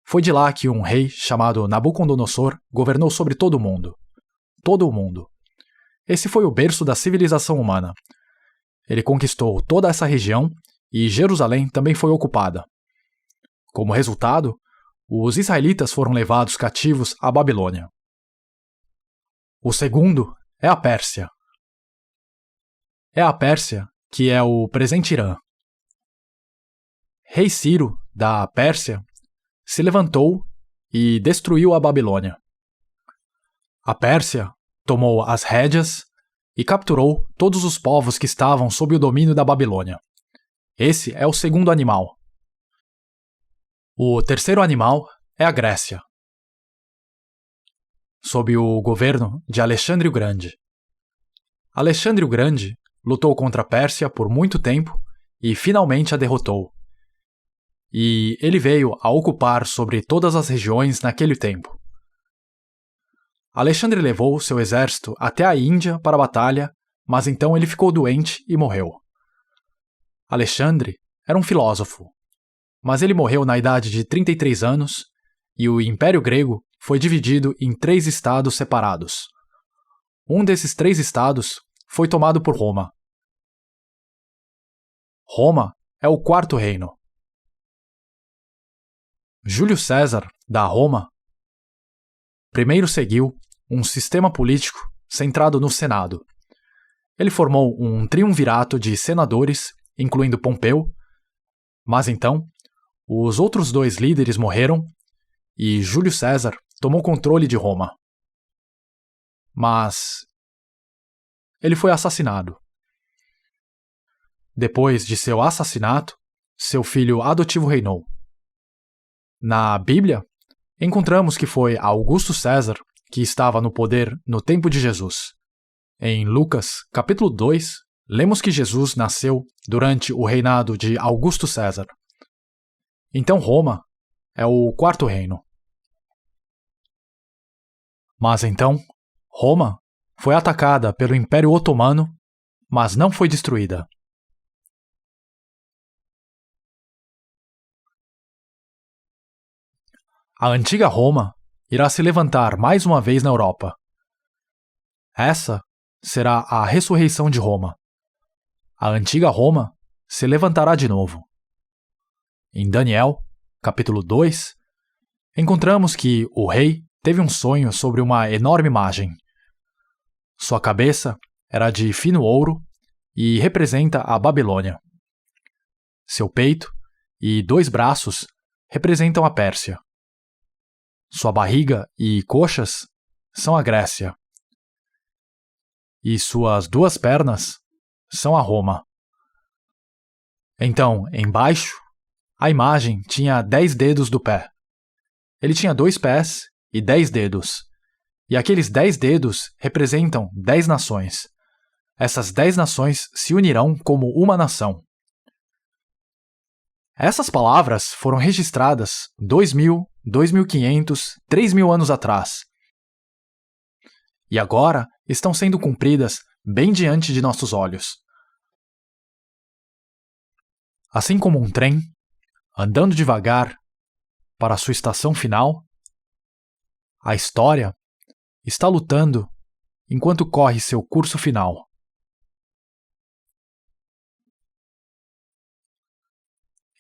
Foi de lá que um rei chamado Nabucodonosor governou sobre todo o mundo. Todo o mundo. Esse foi o berço da civilização humana. Ele conquistou toda essa região e Jerusalém também foi ocupada. Como resultado, os israelitas foram levados cativos à Babilônia. O segundo é a Pérsia. É a Pérsia que é o presente Irã. Rei Ciro, da Pérsia, se levantou e destruiu a Babilônia. A Pérsia tomou as rédeas e capturou todos os povos que estavam sob o domínio da Babilônia. Esse é o segundo animal. O terceiro animal é a Grécia, sob o governo de Alexandre o Grande. Alexandre o Grande lutou contra a Pérsia por muito tempo e finalmente a derrotou. E ele veio a ocupar sobre todas as regiões naquele tempo. Alexandre levou seu exército até a Índia para a batalha, mas então ele ficou doente e morreu. Alexandre era um filósofo, mas ele morreu na idade de 33 anos e o Império Grego foi dividido em 3 estados separados. Um desses 3 estados foi tomado por Roma. Roma é o 4º reino. Júlio César, da Roma, primeiro seguiu um sistema político centrado no Senado. Ele formou um triunvirato de senadores, incluindo Pompeu, mas então os outros 2 líderes morreram e Júlio César tomou controle de Roma. Mas ele foi assassinado. Depois de seu assassinato, seu filho adotivo reinou. Na Bíblia, encontramos que foi Augusto César que estava no poder no tempo de Jesus. Em Lucas, capítulo 2, lemos que Jesus nasceu durante o reinado de Augusto César. Então Roma é o 4º reino. Mas então, Roma foi atacada pelo Império Otomano, mas não foi destruída. A antiga Roma irá se levantar mais uma vez na Europa. Essa será a ressurreição de Roma. A antiga Roma se levantará de novo. Em Daniel, capítulo 2, encontramos que o rei teve um sonho sobre uma enorme imagem. Sua cabeça era de fino ouro e representa a Babilônia. Seu peito e 2 braços representam a Pérsia. Sua barriga e coxas são a Grécia. E suas 2 pernas são a Roma. Então, embaixo, a imagem tinha 10 dedos do pé. Ele tinha 2 pés e 10 dedos. E aqueles 10 dedos representam 10 nações. Essas 10 nações se unirão como uma nação. Essas palavras foram registradas 2.000, 2.500, 3.000 anos atrás. E agora estão sendo cumpridas bem diante de nossos olhos. Assim como um trem, andando devagar para a sua estação final, a história está lutando enquanto corre seu curso final.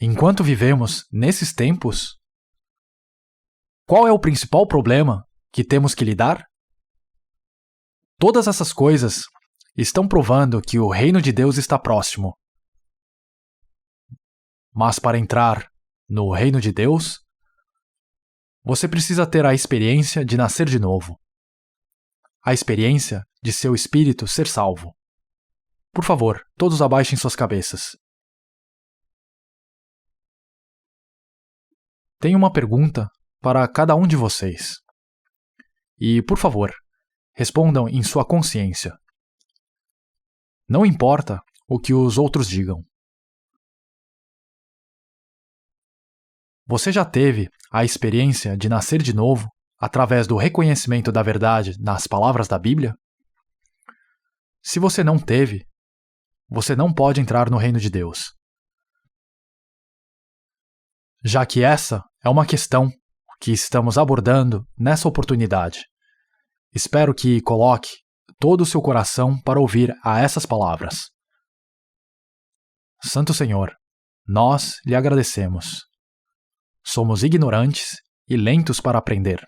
Enquanto vivemos nesses tempos, qual é o principal problema que temos que lidar? Todas essas coisas estão provando que o reino de Deus está próximo. Mas para entrar no reino de Deus, você precisa ter a experiência de nascer de novo. A experiência de seu espírito ser salvo. Por favor, todos abaixem suas cabeças. Tenho uma pergunta para cada um de vocês. E, por favor, respondam em sua consciência. Não importa o que os outros digam. Você já teve a experiência de nascer de novo através do reconhecimento da verdade nas palavras da Bíblia? Se você não teve, você não pode entrar no reino de Deus. Já que essa é uma questão que estamos abordando nessa oportunidade, espero que coloque todo o seu coração para ouvir a essas palavras. Santo Senhor, nós lhe agradecemos. Somos ignorantes e lentos para aprender,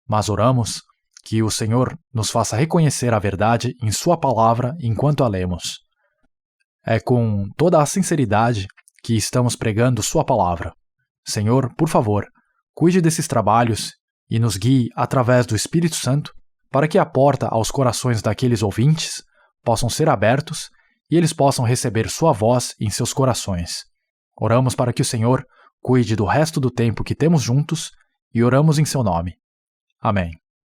mas oramos que o Senhor nos faça reconhecer a verdade em sua palavra enquanto a lemos. É com toda a sinceridade que estamos pregando sua palavra. Senhor, por favor, cuide desses trabalhos e nos guie através do Espírito Santo para que a porta aos corações daqueles ouvintes possam ser abertos e eles possam receber sua voz em seus corações. Oramos para que o Senhor cuide do resto do tempo que temos juntos e oramos em seu nome. Amém.